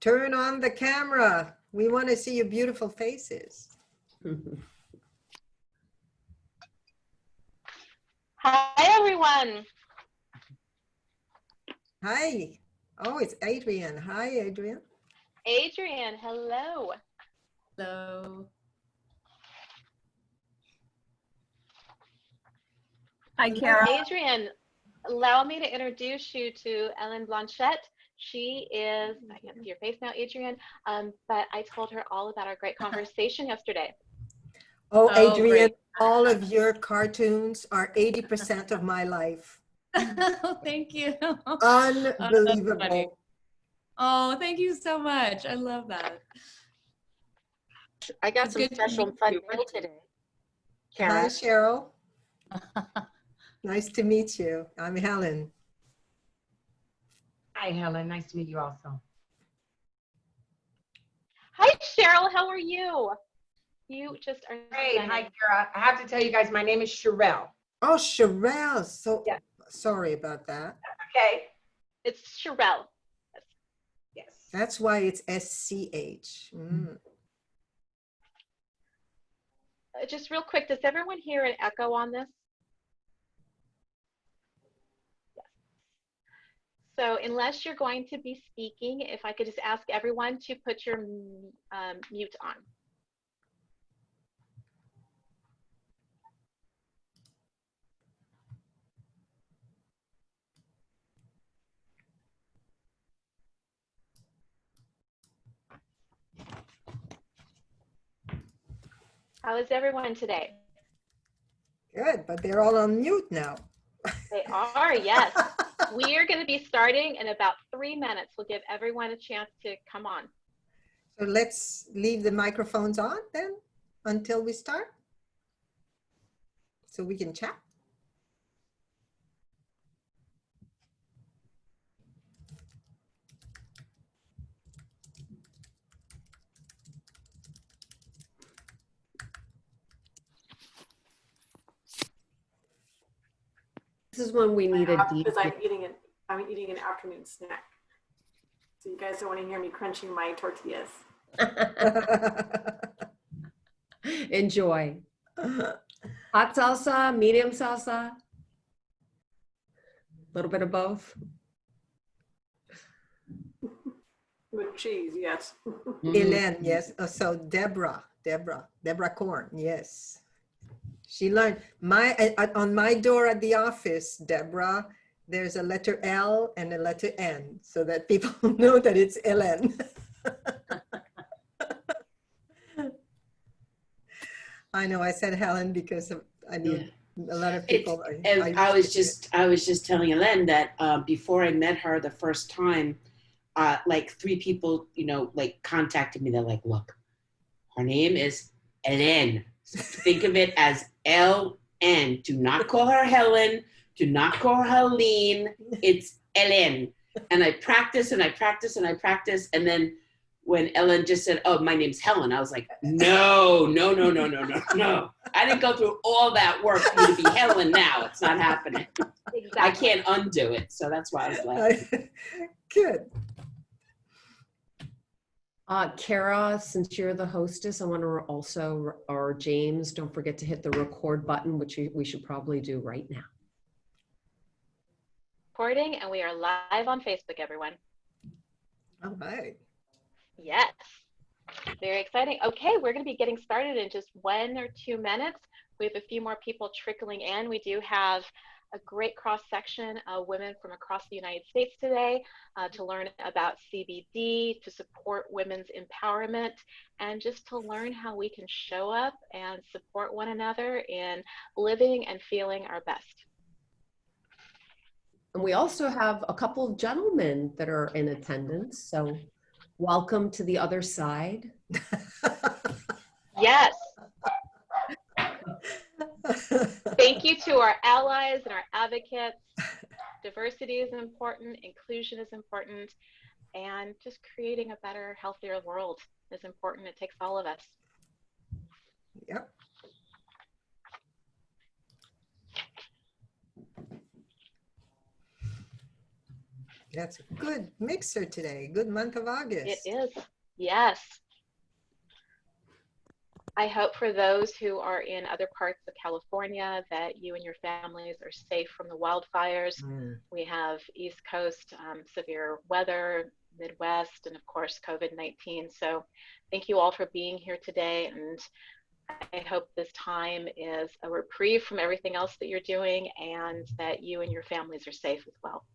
Turn on the camera. We want to see your beautiful faces. Hi, everyone. Hi. Oh, it's Adrian. Hi, Adrian. Adrian, hello. Hello. Hi, Kara. Adrian, allow me to introduce you to Ellen Blanchette. She is, I can't see your face now, Adrian, but I told her all about our great conversation yesterday. Oh, Adrian, great. all of your cartoons are 80% of my life. Oh, thank you. Unbelievable. Oh, thank you so much. I love that. I got It's some good to special meet fun you. mail today. Hi, Kara. Scharrell. Nice to meet you. I'm Helen. Hi, Helen. Nice to meet you also. Hi, Cheryl. How are you? You just are Great. stunning. Hi, Kara. I have to tell you guys, my name is Scharrell. Oh, Scharrell. So Yeah. sorry about that. Okay. It's Scharrell. Yes. That's why it's SCH. Just real quick, does everyone hear an echo on this? Yes. So unless you're going to be speaking, if I could just ask everyone to put your mute on. How is everyone today? Good, but they're all on mute now. They are, yes. We are going to be starting in about 3 minutes. We'll give everyone a chance to come on. So let's leave the microphones on then until we start, so we can chat. This is when we need a deep. Because I'm eating an afternoon snack. So you guys don't want to hear me crunching my tortillas. Enjoy. Hot salsa, medium salsa, a little bit of both. With cheese, yes. Ellen, yes. So Deborah Korn, yes. She learned on my door at the office, Deborah, there's a letter L and a letter N so that people know that it's Ellen. I know I said Helen because I know a lot of people. I was just telling Ellen that before I met her the first time, like 3 people, like contacted me. They're like, look, her name is Ellen. Think of it as L-N. Do not call her Helen. Do not call her Helene. It's Ellen. And I practice and I practice and I practice. And then when Ellen just said, oh, my name's Helen, I was like, no. I didn't go through all that work for you to be Helen now. It's not happening. Exactly. I can't undo it. So that's why I was laughing. Good. Kara, since you're the hostess, I want to also, or James, don't forget to hit the record button, which we should probably do right now. Recording, and we are live on Facebook, everyone. All right. Yes. Very exciting. Okay, we're going to be getting started in just 1 or 2 minutes. We have a few more people trickling in. We do have a great cross-section of women from across the United States today to learn about CBD, to support women's empowerment, and just to learn how we can show up and support one another in living and feeling our best. And we also have a couple of gentlemen that are in attendance. So welcome to the other side. Yes. Thank you to our allies and our advocates. Diversity is important, inclusion is important, and just creating a better, healthier world is important. It takes all of us. Yep. That's a good mixer today. Good month of August. It is. Yes. I hope for those who are in other parts of California that you and your families are safe from the wildfires. We have East Coast severe weather, Midwest, and of course, COVID-19. So thank you all for being here today. And I hope this time is a reprieve from everything else that you're doing and that you and your families are safe as well.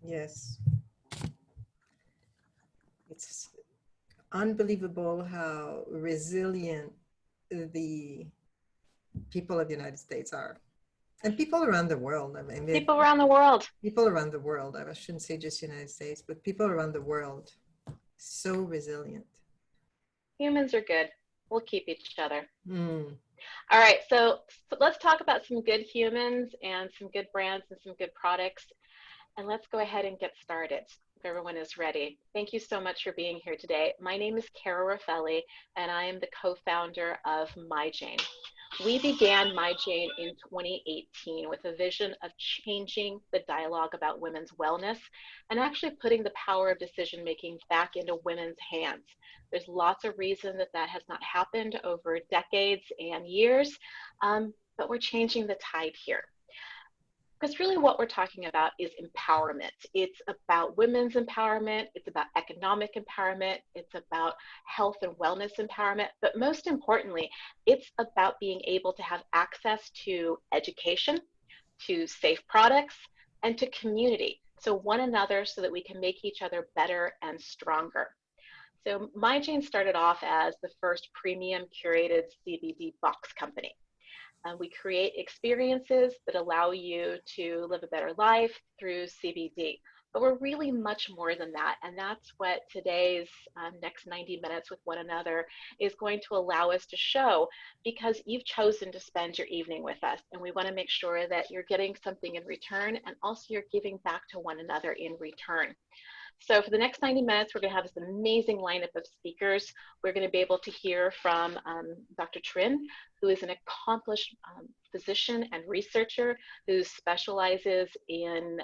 Yes. It's unbelievable how resilient the people of the United States are. And people around the world. I mean, People around the world. People around the world. I shouldn't say just United States, but people around the world. So resilient. Humans are good. We'll keep each other. Mm. All right, so let's talk about some good humans and some good brands and some good products. And let's go ahead and get started if everyone is ready. Thank you so much for being here today. My name is Cara Raffelli, and I am the co-founder of MyJane. We began MyJane in 2018 with a vision of changing the dialogue about women's wellness and actually putting the power of decision-making back into women's hands. There's lots of reasons that that has not happened over decades and years, but we're changing the tide here. Because really what we're talking about is empowerment. It's about women's empowerment, it's about economic empowerment, it's about health and wellness empowerment, but most importantly, it's about being able to have access to education, to safe products, and to community. So one another so that we can make each other better and stronger. So MyJane started off as the first premium curated CBD box company. We create experiences that allow you to live a better life through CBD. But we're really much more than that. And that's what today's next 90 minutes with one another is going to allow us to show, because you've chosen to spend your evening with us. And we want to make sure that you're getting something in return, and also you're giving back to one another in return. So for the next 90 minutes, we're going to have this amazing lineup of speakers. We're going to be able to hear from Dr. Trin, who is an accomplished physician and researcher who specializes in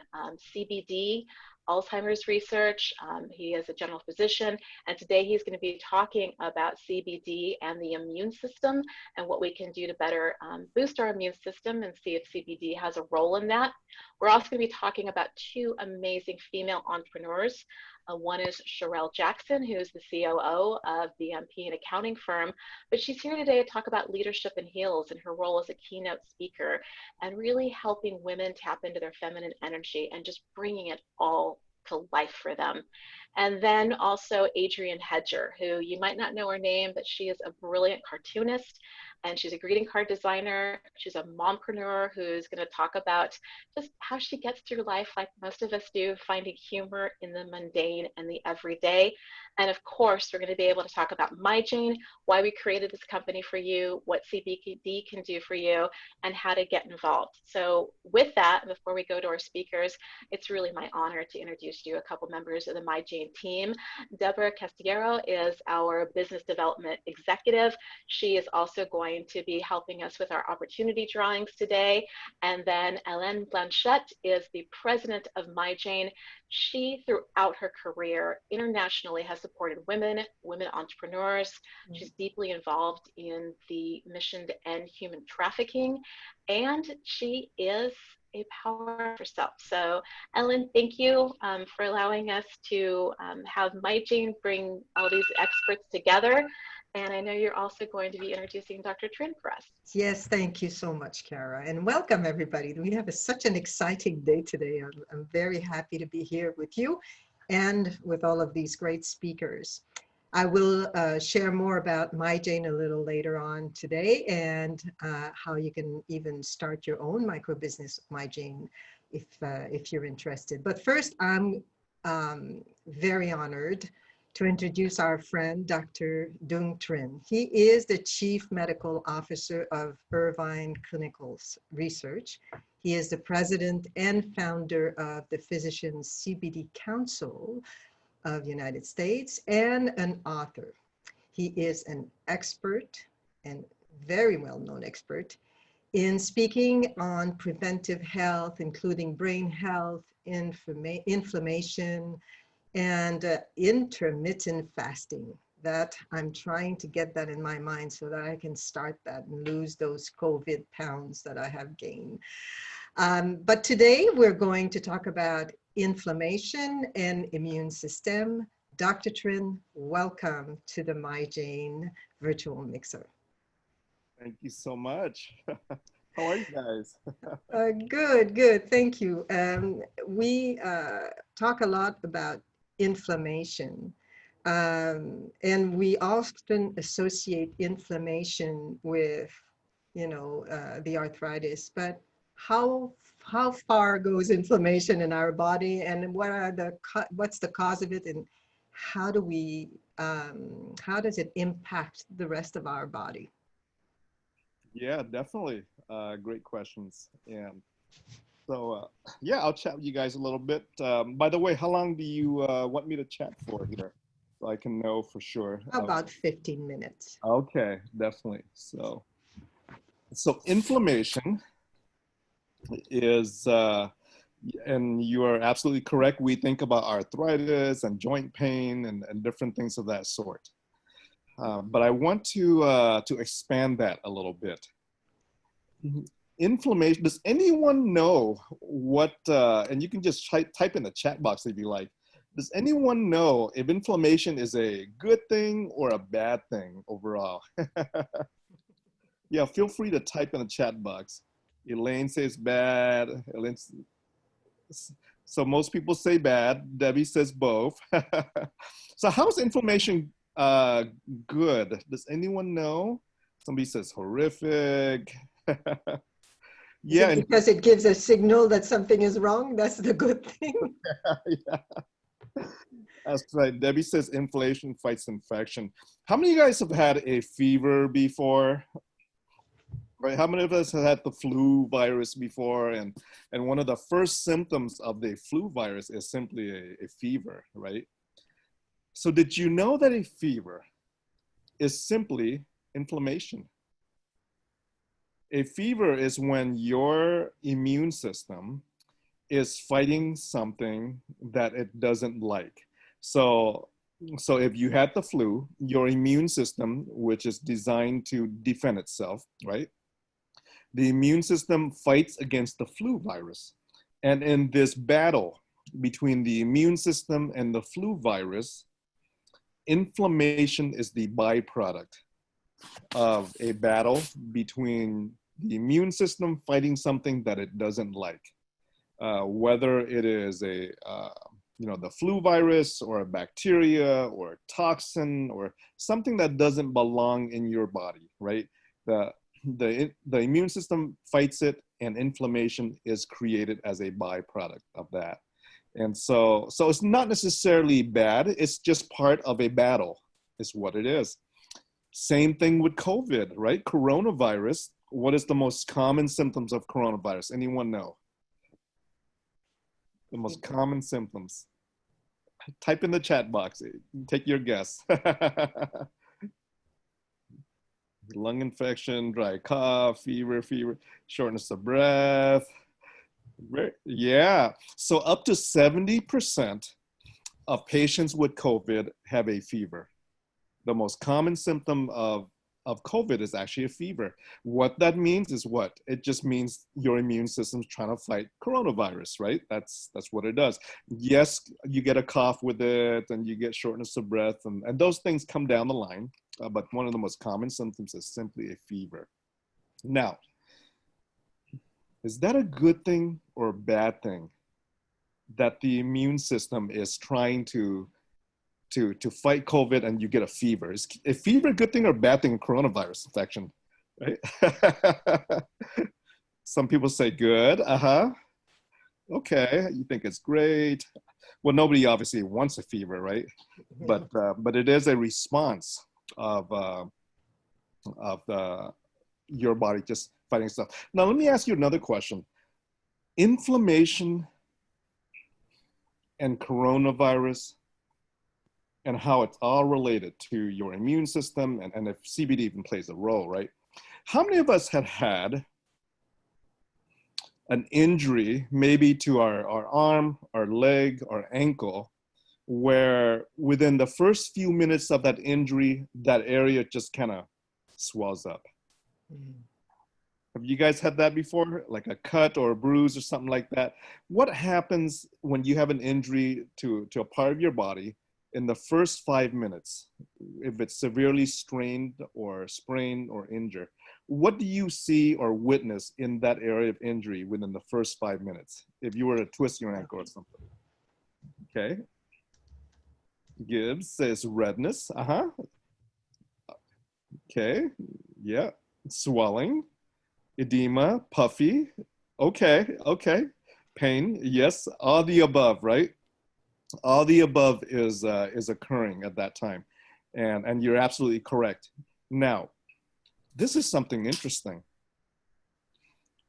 CBD, Alzheimer's research. He is a general physician, and today he's going to be talking about CBD and the immune system and what we can do to better boost our immune system and see if CBD has a role in that. We're also going to be talking about two amazing female entrepreneurs. One is Scharrell Jackson, who is the COO of the MP and accounting firm, but she's here today to talk about leadership in heels and her role as a keynote speaker and really helping women tap into their feminine energy and just bringing it all to life for them. And then also Adrian Hedger, who you might not know her name, but she is a brilliant cartoonist and she's a greeting card designer. She's a mompreneur who's going to talk about just how she gets through life like most of us do, finding humor in the mundane and the everyday. And of course, we're going to be able to talk about MyJane, why we created this company for you, what CBD can do for you, and how to get involved. So with that, before we go to our speakers, it's really my honor to introduce you a couple members of the MyJane team. Deborah Castillero is our business development executive. She is also going to be helping us with our opportunity drawings today. And then Hélène Blanchette is the president of MyJane. She, throughout her career, internationally has supported women entrepreneurs. She's deeply involved in the mission to end human trafficking, and she is a power herself. So Ellen, thank you for allowing us to have MyJane bring all these experts together. And I know you're also going to be introducing Dr. Trin for us. Yes, thank you so much, Cara. And welcome, everybody. We have such an exciting day today. I'm very happy to be here with you and with all of these great speakers. I will share more about MyJane a little later on today and how you can even start your own micro business MyJane if you're interested. But first, I'm very honored to introduce our friend, Dr. Dung Trin. He is the Chief Medical Officer of Irvine Clinical Research. He is the president and founder of the Physicians CBD Council of the United States and an author. He is an expert and very well-known expert In speaking on preventive health, including brain health, inflammation, and intermittent fasting. That I'm trying to get that in my mind so that I can start that and lose those COVID pounds that I have gained. But today we're going to talk about inflammation and immune system. Dr. Trin, welcome to the MyJane virtual mixer. Thank you so much. How are you guys? Good, good. Thank you. We talk a lot about inflammation, and we often associate inflammation with, the arthritis. But how far goes inflammation in our body, and what's the cause of it, and how does it impact the rest of our body? Yeah, definitely. Great questions. And so, yeah, I'll chat with you guys a little bit. By the way, how long do you want me to chat for here? So I can know for sure. About 15 minutes. Okay, definitely. So inflammation is, and you are absolutely correct. We think about arthritis and joint pain and different things of that sort. But I want to expand that a little bit. Inflammation, does anyone know what, and you can just type in the chat box if you like, does anyone know if inflammation is a good thing or a bad thing overall? Yeah, feel free to type in the chat box. Elaine says bad. So most people say bad. Debbie says both. So how is inflammation good? Does anyone know? Somebody says horrific. Yeah, because it gives a signal that something is wrong. That's the good thing. yeah. That's right. Debbie says inflammation fights infection. How many of you guys have had a fever before? Right? How many of us have had the flu virus before? And one of the first symptoms of the flu virus is simply a fever, right? So did you know that a fever is simply inflammation? A fever is when your immune system is fighting something that it doesn't like. So if you had the flu, your immune system, which is designed to defend itself, right? The immune system fights against the flu virus. And in this battle between the immune system and the flu virus, inflammation is the byproduct of a battle between the immune system fighting something that it doesn't like. Whether it is the flu virus or a bacteria or a toxin or something that doesn't belong in your body, right? The immune system fights it, and inflammation is created as a byproduct of that. And so it's not necessarily bad, it's just part of a battle, is what it is. Same thing with COVID, right? Coronavirus, what is the most common symptoms of coronavirus? Anyone know? The most common symptoms. Type in the chat box, take your guess. Lung infection, dry cough, fever, shortness of breath. Yeah, so up to 70% of patients with COVID have a fever. The most common symptom of COVID is actually a fever. What that means is what? It just means your immune system's trying to fight coronavirus, right? That's what it does. Yes, you get a cough with it and you get shortness of breath and those things come down the line. But one of the most common symptoms is simply a fever. Now, is that a good thing or a bad thing that the immune system is trying to fight COVID and you get a fever? Is a fever a good thing or a bad thing in coronavirus infection? Right? Some people say good. Okay, you think it's great. Well, nobody obviously wants a fever, right? But it is a response of your body just fighting stuff. Now, let me ask you another question. Inflammation and coronavirus and how it's all related to your immune system and if CBD even plays a role, right? How many of us have had an injury, maybe to our arm, our leg, our ankle, where within the first few minutes of that injury, that area just kind of swells up. Have you guys had that before? Like a cut or a bruise or something like that? What happens when you have an injury to a part of your body in the first 5 minutes? If it's severely strained or sprained or injured, what do you see or witness in that area of injury within the first 5 minutes? If you were to twist your ankle or something. Okay. Gibbs says redness. Okay. Yeah. Swelling. Edema, puffy. Okay. Pain. Yes. All the above, right? All the above is occurring at that time. And you're absolutely correct. Now, this is something interesting.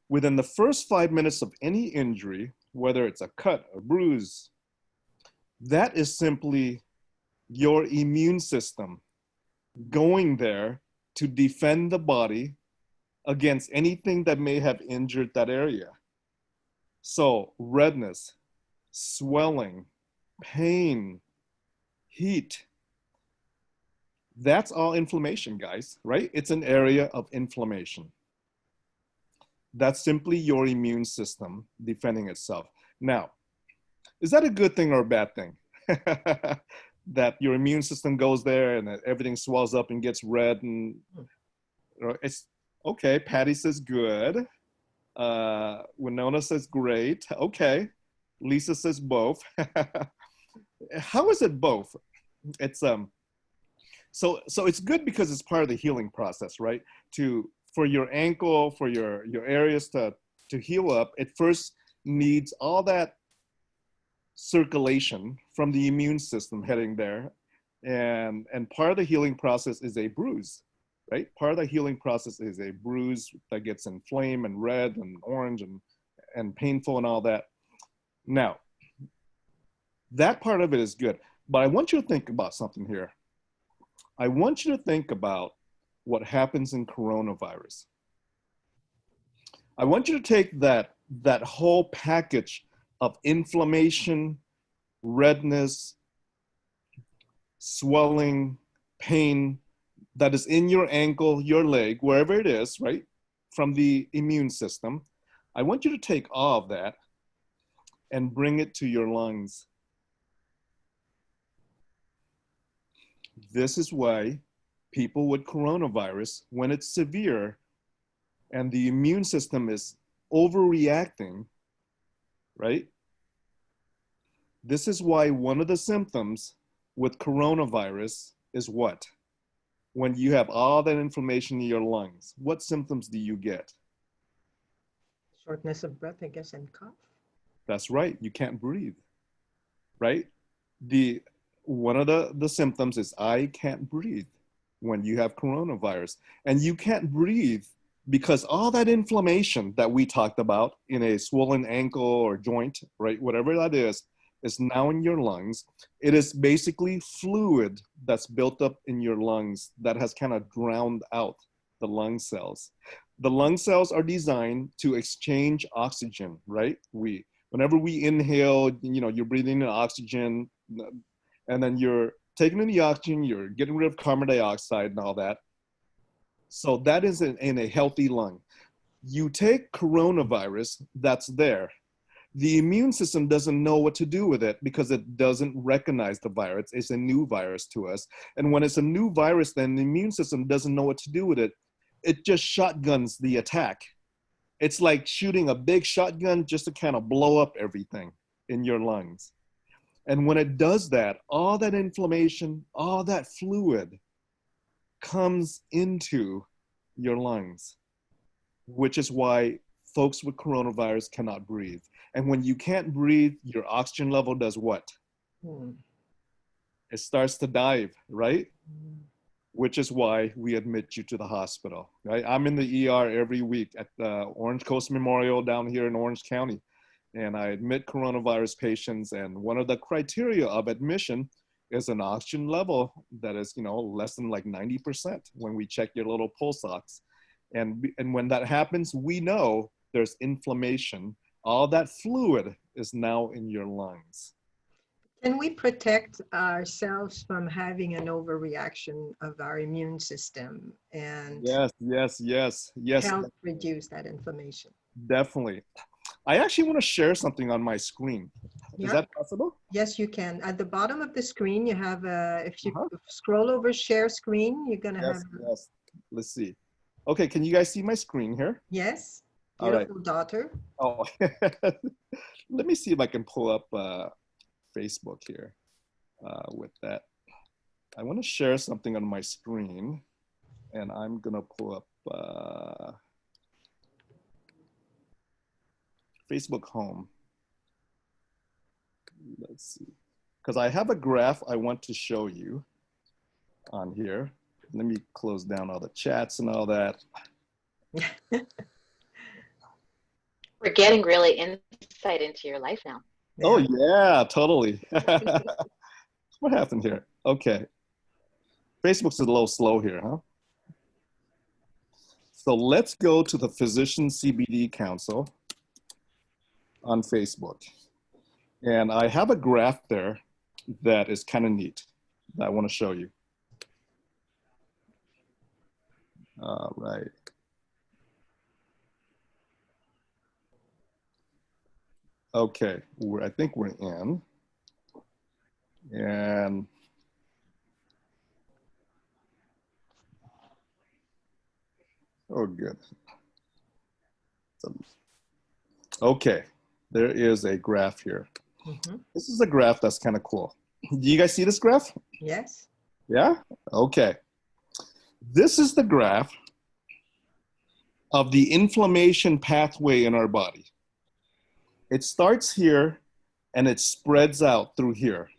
Within the first 5 minutes of any injury, whether it's a cut, a bruise, that is simply your immune system going there to defend the body against anything that may have injured that area. So redness, swelling, pain, heat, that's all inflammation, guys, right? It's an area of inflammation. That's simply your immune system defending itself. Now, is that a good thing or a bad thing? That your immune system goes there and that everything swells up and gets red and it's okay. Patty says good. Winona says great. Okay. Lisa says both. How is it both? It's so it's good because it's part of the healing process, right? For your ankle, for your areas to heal up, it first needs all that circulation from the immune system heading there. And part of the healing process is a bruise, right? Part of the healing process is a bruise that gets inflamed and red and orange and painful and all that. Now, that part of it is good, but I want you to think about something here. I want you to think about what happens in coronavirus. I want you to take that whole package of inflammation, redness, swelling, pain that is in your ankle, your leg, wherever it is, right? From the immune system. I want you to take all of that and bring it to your lungs. This is why people with coronavirus, when it's severe and the immune system is overreacting, right? This is why one of the symptoms with coronavirus is what? When you have all that inflammation in your lungs, what symptoms do you get? Shortness of breath, I guess, and cough. That's right, you can't breathe, right? One of the symptoms is I can't breathe when you have coronavirus. And you can't breathe because all that inflammation that we talked about in a swollen ankle or joint, right, whatever that is now in your lungs. It is basically fluid that's built up in your lungs that has kind of drowned out the lung cells. The lung cells are designed to exchange oxygen, right? Whenever we inhale, you're breathing in oxygen, and then you're taking in the oxygen, you're getting rid of carbon dioxide and all that. So that is in a healthy lung. You take coronavirus that's there. The immune system doesn't know what to do with it because it doesn't recognize the virus. It's a new virus to us. And when it's a new virus, then the immune system doesn't know what to do with it. It just shotguns the attack. It's like shooting a big shotgun just to kind of blow up everything in your lungs. And when it does that, all that inflammation, all that fluid comes into your lungs, which is why folks with coronavirus cannot breathe. And when you can't breathe, your oxygen level does what? It starts to dive, right? Which is why we admit you to the hospital, right? I'm in the ER every week at the Orange Coast Memorial down here in Orange County. And I admit coronavirus patients. And one of the criteria of admission is an oxygen level that is, less than like 90% when we check your little pulse ox. And when that happens, we know there's inflammation, all that fluid is now in your lungs. Can we protect ourselves from having an overreaction of our immune system and Yes. help reduce that inflammation? Definitely. I actually want to share something on my screen. Is Yeah. that possible? Yes, you can. At the bottom of the screen, you have if you scroll over share screen, you're gonna have. Yes. Let's see. Okay, can you guys see my screen here? Yes. All right. Beautiful daughter. Oh, let me see if I can pull up Facebook here with that. I want to share something on my screen, and I'm gonna pull up Facebook Home. Let's see, because I have a graph I want to show you on here. Let me close down all the chats and all that. We're getting really insight into your life now. Oh yeah, totally. What happened here? Okay. Facebook's a little slow here, huh? So let's go to the Physician CBD Council on Facebook. And I have a graph there that is kind of neat that I want to show you. All right. Okay, I think we're in. And oh, good. So, okay, there is a graph here. Mhm. This is a graph that's kind of cool. Do you guys see this graph? Yes. Yeah? Okay. This is the graph of the inflammation pathway in our body. It starts here and it spreads out through here.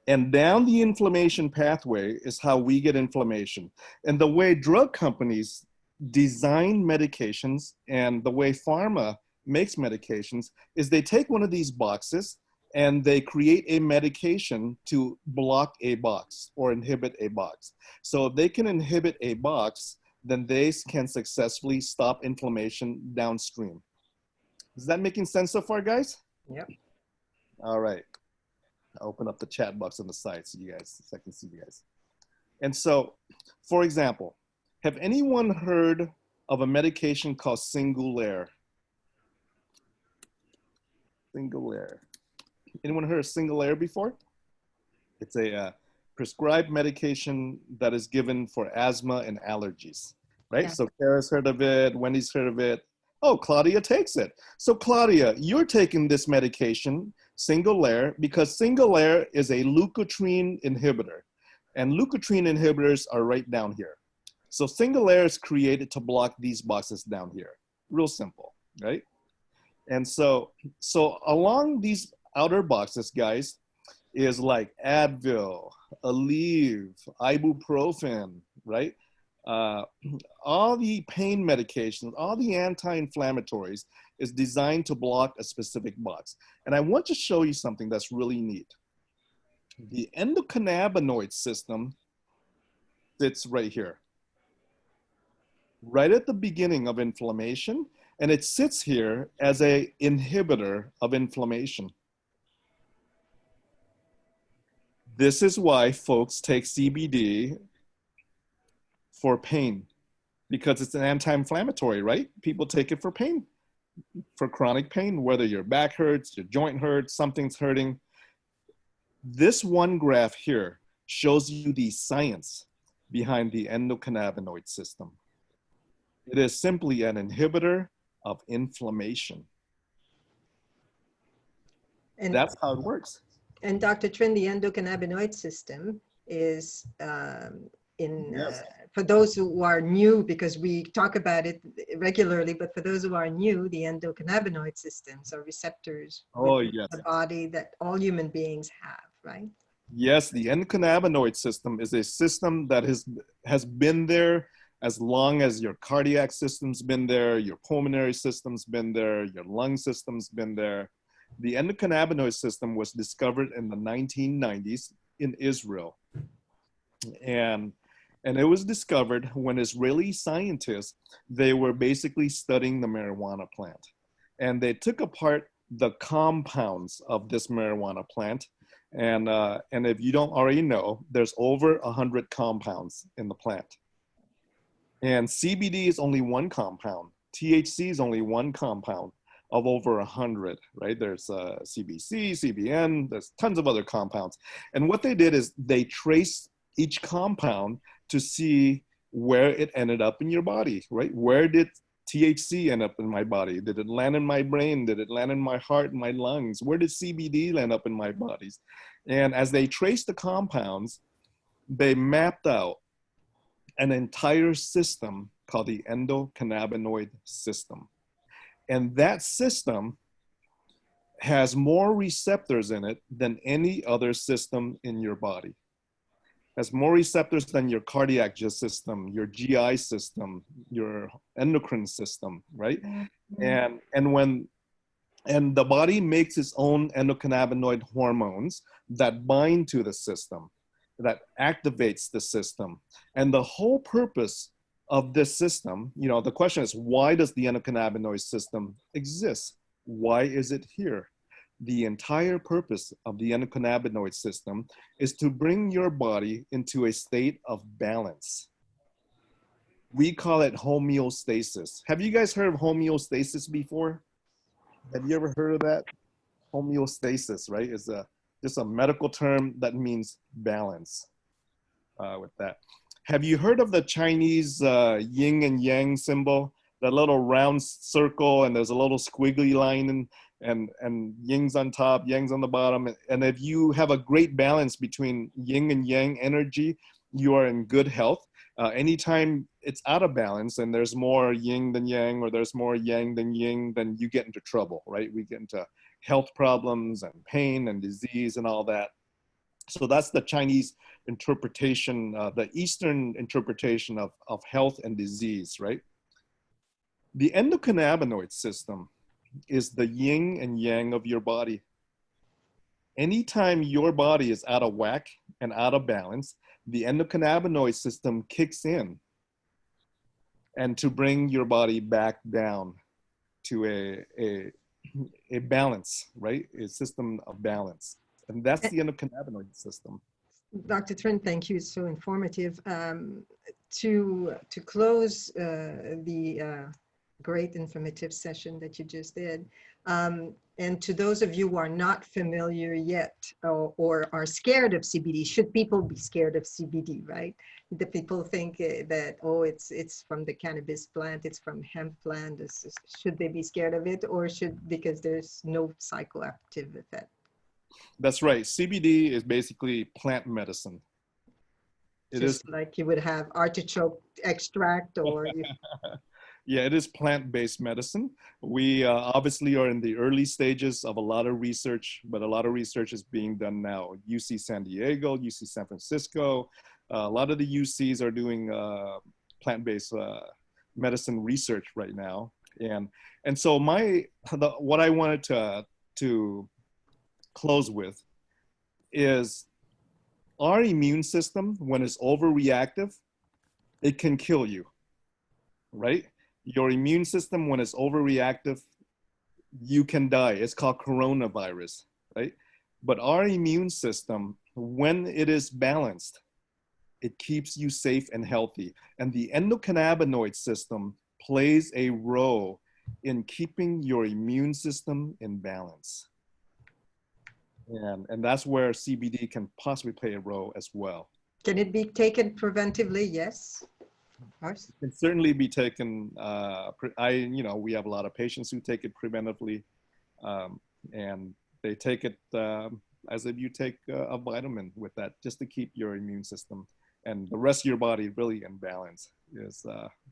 And down the inflammation pathway is how we get inflammation. And the way drug companies design medications and the way pharma makes medications is they take one of these boxes and they create a medication to block a box or inhibit a box. So if they can inhibit a box, then they can successfully stop inflammation downstream. Is that making sense so far, guys? Yep. All right. I'll open up the chat box on the side so I can see you guys. And so, for example, have anyone heard of a medication called Singulair? Singulair. Anyone heard of Singulair before? It's a prescribed medication that is given for asthma and allergies, right? Yeah. So Kara's heard of it, Wendy's heard of it. Oh, Claudia takes it. So Claudia, you're taking this medication, Singulair, because Singulair is a leukotriene inhibitor. And leukotriene inhibitors are right down here. So Singulair is created to block these boxes down here. Real simple, right? And so along these outer boxes, guys, is like Advil, Aleve, ibuprofen, right? All the pain medications, all the anti-inflammatories is designed to block a specific box. And I want to show you something that's really neat. The endocannabinoid system sits right here, right at the beginning of inflammation, and it sits here as an inhibitor of inflammation. This is why folks take CBD for pain, because it's an anti-inflammatory, right? People take it for pain, for chronic pain, whether your back hurts, your joint hurts, something's hurting. This one graph here shows you the science behind the endocannabinoid system. It is simply an inhibitor of inflammation. And that's how it works. And Dr. Trin, the endocannabinoid system is for those who are new, because we talk about it regularly, but for those who are new, the endocannabinoid systems are receptors in the body that all human beings have, right? Yes, the endocannabinoid system is a system that has been there as long as your cardiac system's been there, your pulmonary system's been there, your lung system's been there. The endocannabinoid system was discovered in the 1990s in Israel. And And it was discovered when Israeli scientists, they were basically studying the marijuana plant. And they took apart the compounds of this marijuana plant. And if you don't already know, there's over 100 compounds in the plant. And CBD is only one compound. THC is only one compound of over 100, right? There's CBC, CBN, there's tons of other compounds. And what they did is they traced each compound to see where it ended up in your body, right? Where did THC end up in my body? Did it land in my brain? Did it land in my heart and my lungs? Where did CBD land up in my bodies? And as they traced the compounds, they mapped out an entire system called the endocannabinoid system. And that system has more receptors in it than any other system in your body. Has more receptors than your cardiac system, your GI system, your endocrine system, right? And the body makes its own endocannabinoid hormones that bind to the system, that activates the system. And the whole purpose of this system, you know, the question is, why does the endocannabinoid system exist? Why is it here? The entire purpose of the endocannabinoid system is to bring your body into a state of balance. We call it homeostasis. Have you guys heard of homeostasis before? Have you ever heard of that? Homeostasis, right? Is just a medical term that means balance with that. Have you heard of the Chinese yin and yang symbol? That little round circle and there's a little squiggly line and ying's on top, yang's on the bottom. And if you have a great balance between yin and yang energy, you are in good health. Anytime it's out of balance and there's more yin than yang or there's more yang than yin, then you get into trouble, right? We get into health problems and pain and disease and all that. So that's the Chinese interpretation, the Eastern interpretation of health and disease, right? The endocannabinoid system is the yin and yang of your body. Anytime your body is out of whack and out of balance, the endocannabinoid system kicks in and to bring your body back down to a balance, right? A system of balance. And that's the endocannabinoid system. Dr. Trent, thank you. It's so informative. To close the great informative session that you just did, and to those of you who are not familiar yet or are scared of CBD, should people be scared of CBD, right? The people think that, oh, it's from the cannabis plant, it's from hemp plant. Should they be scared of it, or because there's no psychoactive effect? That's right. CBD is basically plant medicine. It Just is like you would have artichoke extract or yeah, it is plant-based medicine. We obviously are in the early stages of a lot of research, but a lot of research is being done now. UC San Diego, UC San Francisco, a lot of the UCs are doing plant-based medicine research right now. And so what I wanted to close with is our immune system, when it's overreactive, it can kill you, right? Your immune system, when it's overreactive, you can die. It's called coronavirus, right? But our immune system, when it is balanced, it keeps you safe and healthy. And the endocannabinoid system plays a role in keeping your immune system in balance. And that's where CBD can possibly play a role as well. can it be taken preventively? Yes. It can certainly be taken. We have a lot of patients who take it preventively, and they take it as if you take a vitamin with that, just to keep your immune system and the rest of your body really in balance is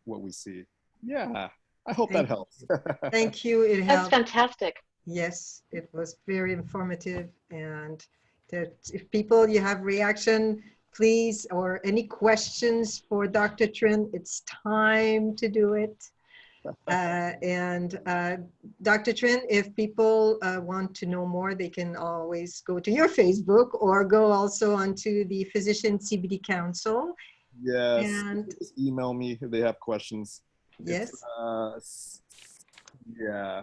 what we see. Yeah, I hope that helps. Thank you. It That's helped. fantastic. Yes, it was very informative. And that if people, you have reaction, please, or any questions for Dr. Trent, it's time to do it. Dr. Trent, if people want to know more, they can always go to your Facebook or go also onto the Physician CBD Council Yes. And Just email me if they have questions. yes, Yeah.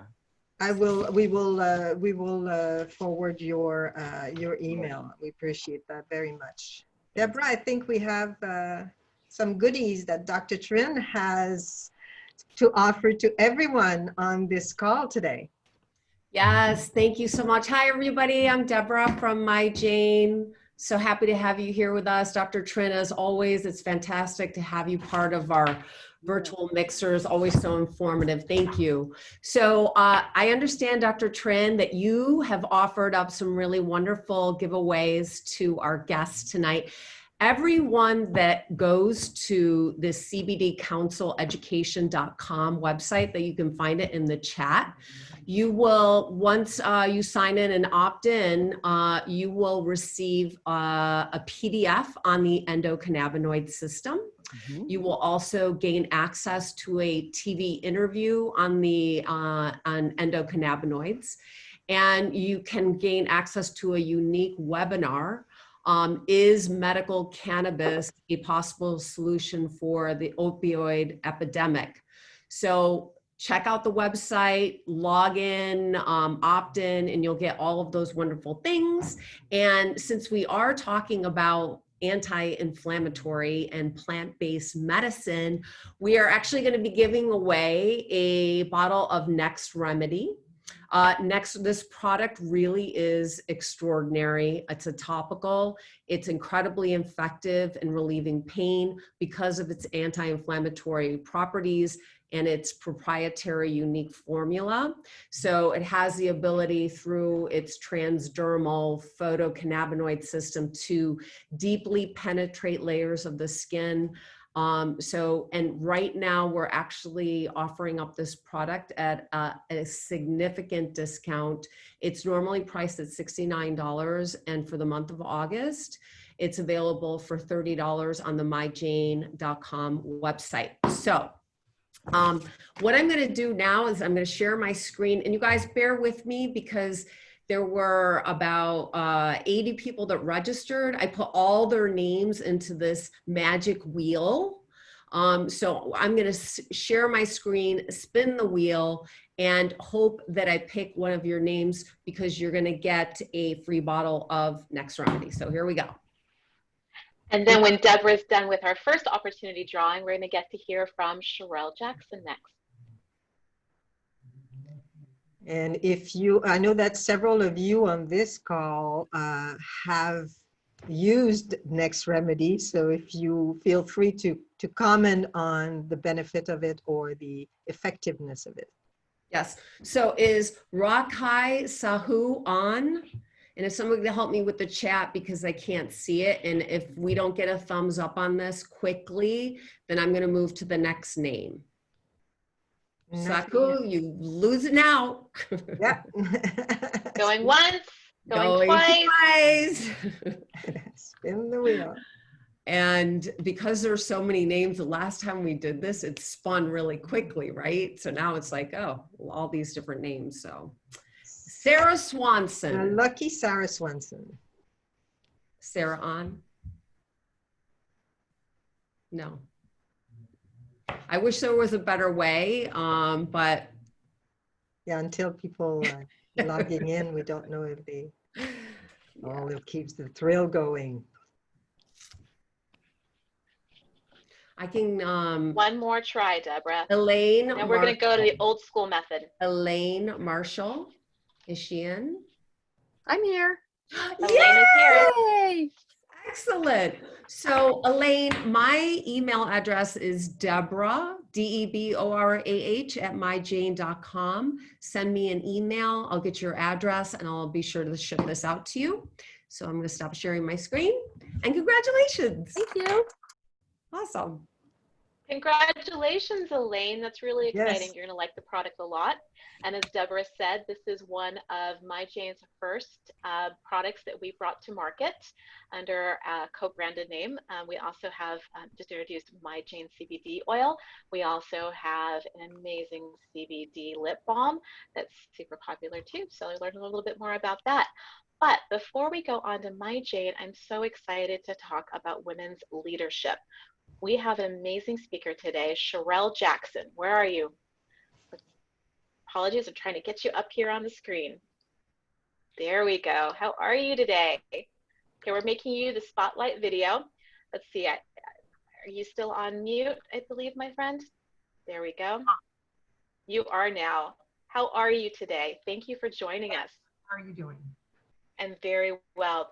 we will forward your email. We appreciate that very much. Deborah, I think we have some goodies that Dr. Trin has to offer to everyone on this call today. Yes, thank you so much. Hi, everybody. I'm Deborah from MyJane. So happy to have you here with us. Dr. Trin, as always, it's fantastic to have you part of our virtual mixers, always so informative. Thank you. So I understand, Dr. Trin, that you have offered up some really wonderful giveaways to our guests tonight. Everyone that goes to the cbdcouncileducation.com website, that you can find it in the chat, you will, once you sign in and opt in, you will receive a PDF on the endocannabinoid system. Mhm. You will also gain access to a TV interview on the on endocannabinoids, and you can gain access to a unique webinar. Is medical cannabis a possible solution for the opioid epidemic? So check out the website, log in, opt in, and you'll get all of those wonderful things. And since we are talking about anti-inflammatory and plant-based medicine, we are actually going to be giving away a bottle of Next Remedy. This product really is extraordinary. It's a topical. It's incredibly effective in relieving pain because of its anti-inflammatory properties and its proprietary unique formula. So it has the ability through its transdermal photocannabinoid system to deeply penetrate layers of the skin. And right now we're actually offering up this product at a significant discount. It's normally priced at $69, and for the month of August, it's available for $30 on the myjane.com website. So what I'm going to do now is I'm going to share my screen, and you guys bear with me because there were about 80 people that registered. I put all their names into this magic wheel. So I'm going to share my screen, spin the wheel, and hope that I pick one of your names because you're going to get a free bottle of Next Remedy. So here we go. And then when Deborah's done with our first opportunity drawing, we're going to get to hear from Scharrell Jackson next. And if you, I know that several of you on this call have used Next Remedy. So if you feel free to comment on the benefit of it or the effectiveness of it. Yes. So is Rakai Sahu on? And if someone could help me with the chat because I can't see it. And if we don't get a thumbs up on this quickly, then I'm going to move to the next name. Saku, you lose it now. Yeah. Going once, going twice. Spin the wheel. And because there's so many names, the last time we did this, it spun really quickly, right? So now it's like, oh, all these different names. So Sarah Swanson. Lucky Sarah Swanson. Sarah on? No. I wish there was a better way, but. Yeah, until people are logging in, we don't know if they, oh, it keeps the thrill going. I can. One more try, Deborah. Elaine. And we're going to go to the old school method. Elaine Marshall. Is she in? I'm here. Elaine is here. Yay! Excellent. So Elaine, my email address is Deborah, DEBORAH at myjane.com. Send me an email. I'll get your address and I'll be sure to ship this out to you. So I'm going to stop sharing my screen and congratulations. Thank you. Awesome. Congratulations, Elaine. That's really exciting. Yes. You're going to like the product a lot. And as Deborah said, this is one of MyJane's first products that we brought to market under a co-branded name. We also have just introduced MyJane CBD oil. We also have an amazing CBD lip balm that's super popular too. So I learned a little bit more about that. But before we go on to MyJane, I'm so excited to talk about women's leadership. We have an amazing speaker today, Scharrell Jackson. Where are you? Apologies, I'm trying to get you up here on the screen. There we go. How are you today? Okay, we're making you the spotlight video. Let's see, are you still on mute, I believe, my friend? There we go. You are now. How are you today? Thank you for joining us. How are you doing? And very well.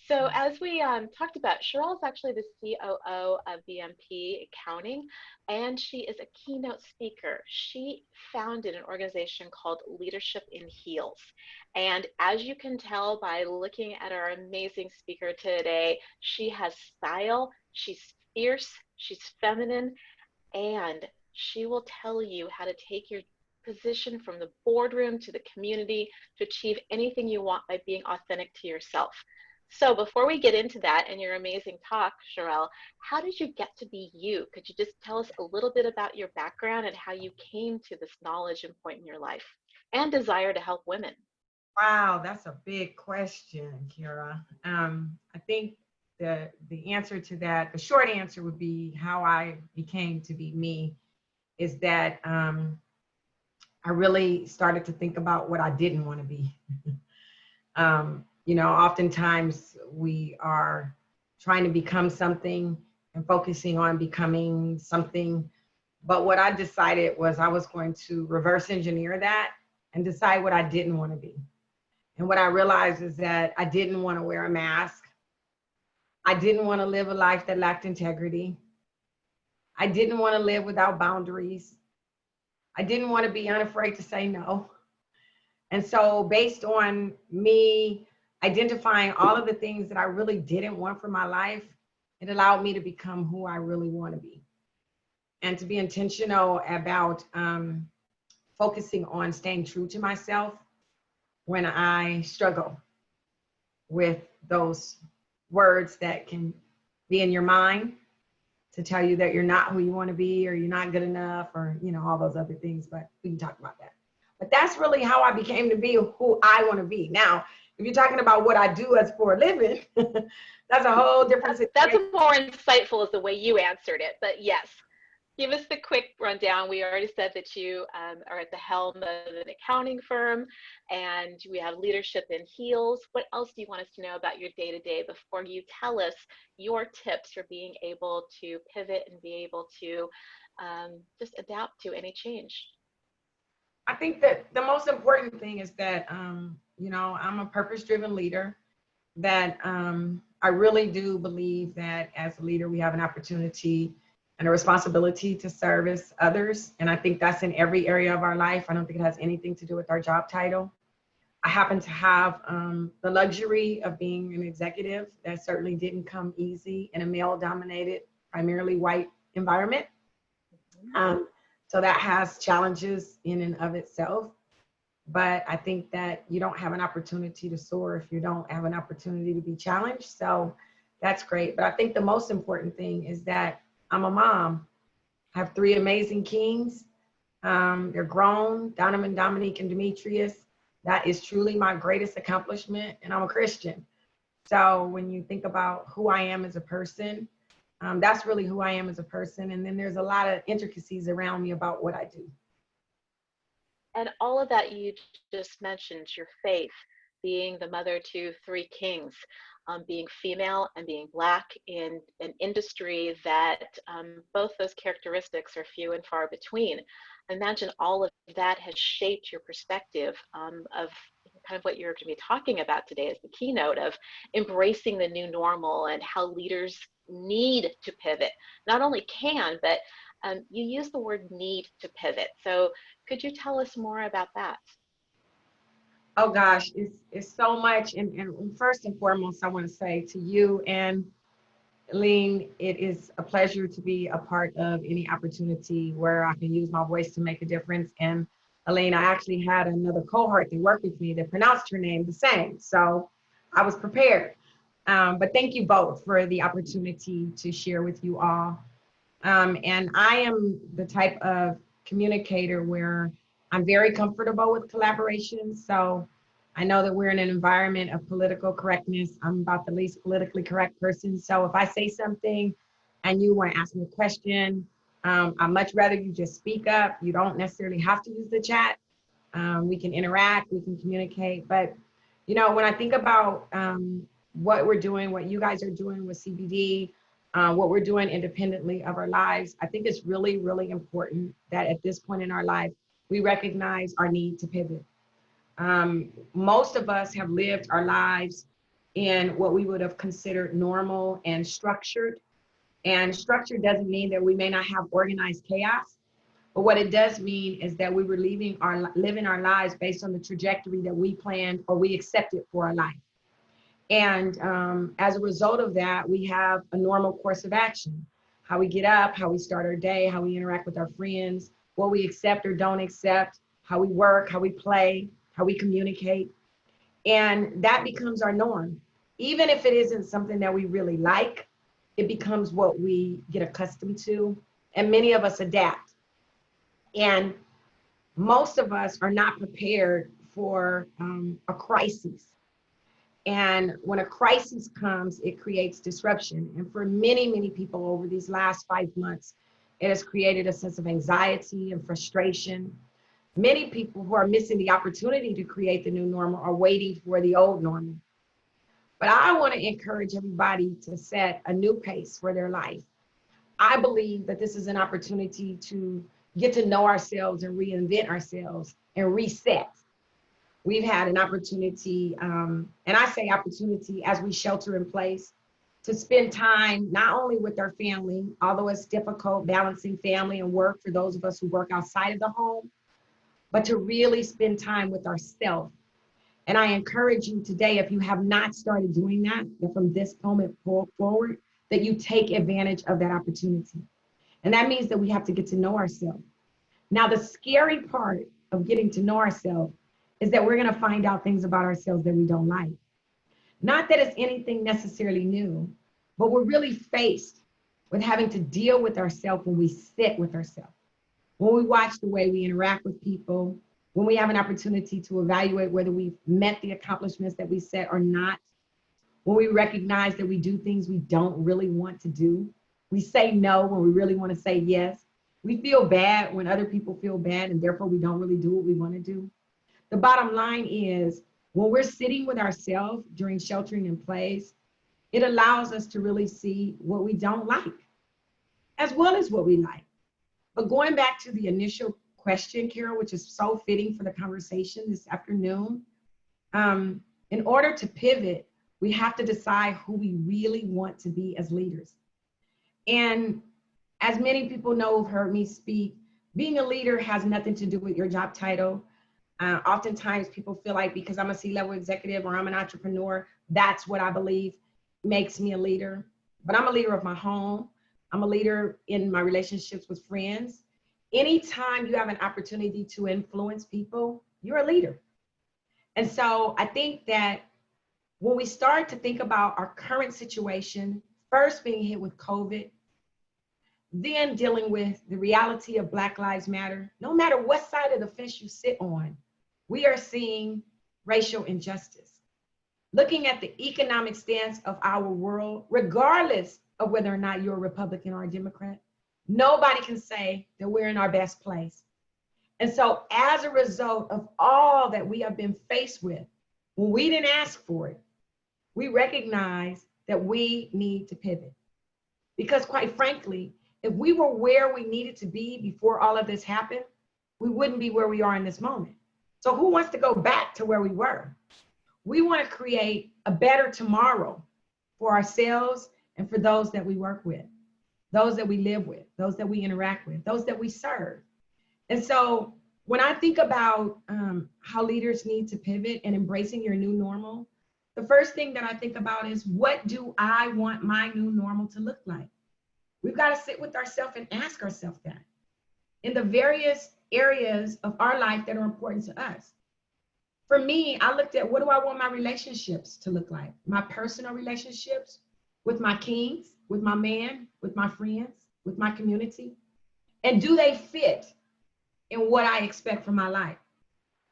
So as we talked about, Scharrell is actually the COO of BMP Accounting, and she is a keynote speaker. She founded an organization called Leadership in Heels. And as you can tell by looking at our amazing speaker today, she has style, she's fierce, she's feminine, and she will tell you how to take your position from the boardroom to the community to achieve anything you want by being authentic to yourself. So before we get into that and your amazing talk, Scharrell, how did you get to be you? Could you just tell us a little bit about your background and how you came to this knowledge and point in your life and desire to help women? Wow, that's a big question, Kira. I think the answer to that, the short answer would be how I became to be me is that I really started to think about what I didn't want to be. You know, oftentimes we are trying to become something and focusing on becoming something. But what I decided was I was going to reverse engineer that and decide what I didn't want to be. And what I realized is that I didn't want to wear a mask. I didn't want to live a life that lacked integrity. I didn't want to live without boundaries. I didn't want to be unafraid to say no. And so based on me identifying all of the things that I really didn't want for my life, it allowed me to become who I really want to be. And to be intentional about focusing on staying true to myself when I struggle with those words that can be in your mind to tell you that you're not who you want to be, or you're not good enough, or, you know, all those other things, but we can talk about that. But that's really how I became to be who I want to be. Now, if you're talking about what I do as for a living, that's a whole different situation. That's more insightful as the way you answered it, but yes. Give us the quick rundown. We already said that you are at the helm of an accounting firm, and we have Leadership in Heels. What else do you want us to know about your day-to-day before you tell us your tips for being able to pivot and be able to just adapt to any change? I think that the most important thing is that, you know, I'm a purpose-driven leader, that I really do believe that as a leader, we have an opportunity and a responsibility to service others. And I think that's in every area of our life. I don't think it has anything to do with our job title. I happen to have the luxury of being an executive. That certainly didn't come easy in a male-dominated, primarily white environment. So that has challenges in and of itself. But I think that you don't have an opportunity to soar if you don't have an opportunity to be challenged. So that's great. But I think the most important thing is that I'm a mom. I have 3 amazing kings. They're grown, Donovan, Dominique, and Demetrius. That is truly my greatest accomplishment, and I'm a Christian. So when you think about who I am as a person, that's really who I am as a person. And then there's a lot of intricacies around me about what I do. And all of that you just mentioned, your faith, being the mother to 3 kings, being female and being Black in an industry that both those characteristics are few and far between. Imagine all of that has shaped your perspective of kind of what you're going to be talking about today as the keynote of embracing the new normal and how leaders need to pivot. Not only can, but you use the word need to pivot. So could you tell us more about that? Oh gosh, it's so much. And first and foremost, I want to say to you and Lean, it is a pleasure to be a part of any opportunity where I can use my voice to make a difference. And Elaine, I actually had another cohort that worked with me that pronounced her name the same. So I was prepared. But thank you both for the opportunity to share with you all. And I am the type of communicator where I'm very comfortable with collaboration. So I know that we're in an environment of political correctness. I'm about the least politically correct person. So if I say something and you want to ask me a question, I'd much rather you just speak up. You don't necessarily have to use the chat. We can interact, we can communicate. But, you know, when I think about what we're doing, what you guys are doing with CBD, what we're doing independently of our lives, I think it's really, really important that at this point in our life, we recognize our need to pivot. Most of us have lived our lives in what we would have considered normal and structured. And structure doesn't mean that we may not have organized chaos, but what it does mean is that we were living our lives based on the trajectory that we planned or we accepted for our life. And as a result of that, we have a normal course of action. How we get up, how we start our day, how we interact with our friends, what we accept or don't accept, how we work, how we play, how we communicate. And that becomes our norm. Even if it isn't something that we really like, it becomes what we get accustomed to. And many of us adapt. And most of us are not prepared for a crisis. And when a crisis comes, it creates disruption. And for many, many people over these last 5 months, it has created a sense of anxiety and frustration. Many people who are missing the opportunity to create the new normal are waiting for the old normal. But I want to encourage everybody to set a new pace for their life. I believe that this is an opportunity to get to know ourselves and reinvent ourselves and reset. We've had an opportunity, and I say opportunity as we shelter in place, to spend time not only with our family, although it's difficult balancing family and work for those of us who work outside of the home, but to really spend time with ourselves. And I encourage you today, if you have not started doing that, that from this moment forward, that you take advantage of that opportunity. And that means that we have to get to know ourselves. Now, the scary part of getting to know ourselves is that we're going to find out things about ourselves that we don't like. Not that it's anything necessarily new, but we're really faced with having to deal with ourselves when we sit with ourselves, when we watch the way we interact with people, when we have an opportunity to evaluate whether we've met the accomplishments that we set or not, when we recognize that we do things we don't really want to do. We say no when we really want to say yes. We feel bad when other people feel bad, and therefore we don't really do what we want to do. The bottom line is, when we're sitting with ourselves during sheltering in place, it allows us to really see what we don't like, as well as what we like. But going back to the initial question, Carol, which is so fitting for the conversation this afternoon, in order to pivot, we have to decide who we really want to be as leaders. And as many people know who've heard me speak, being a leader has nothing to do with your job title. Oftentimes people feel like because I'm a C-level executive or I'm an entrepreneur, that's what I believe makes me a leader. But I'm a leader of my home. I'm a leader in my relationships with friends. Anytime you have an opportunity to influence people, you're a leader. And so I think that when we start to think about our current situation, first being hit with COVID, then dealing with the reality of Black Lives Matter, no matter what side of the fence you sit on, we are seeing racial injustice. Looking at the economic stance of our world, regardless of whether or not you're a Republican or a Democrat, nobody can say that we're in our best place. And so as a result of all that we have been faced with, when we didn't ask for it, we recognize that we need to pivot. Because quite frankly, if we were where we needed to be before all of this happened, we wouldn't be where we are in this moment. So who wants to go back to where we were? We want to create a better tomorrow for ourselves and for those that we work with, those that we live with, those that we interact with, those that we serve. And so when I think about how leaders need to pivot and embracing your new normal, the first thing that I think about is, what do I want my new normal to look like? We've got to sit with ourselves and ask ourselves that in the various areas of our life that are important to us. For me, I looked at, what do I want my relationships to look like? My personal relationships with my kings, with my man, with my friends, with my community. And do they fit in what I expect from my life?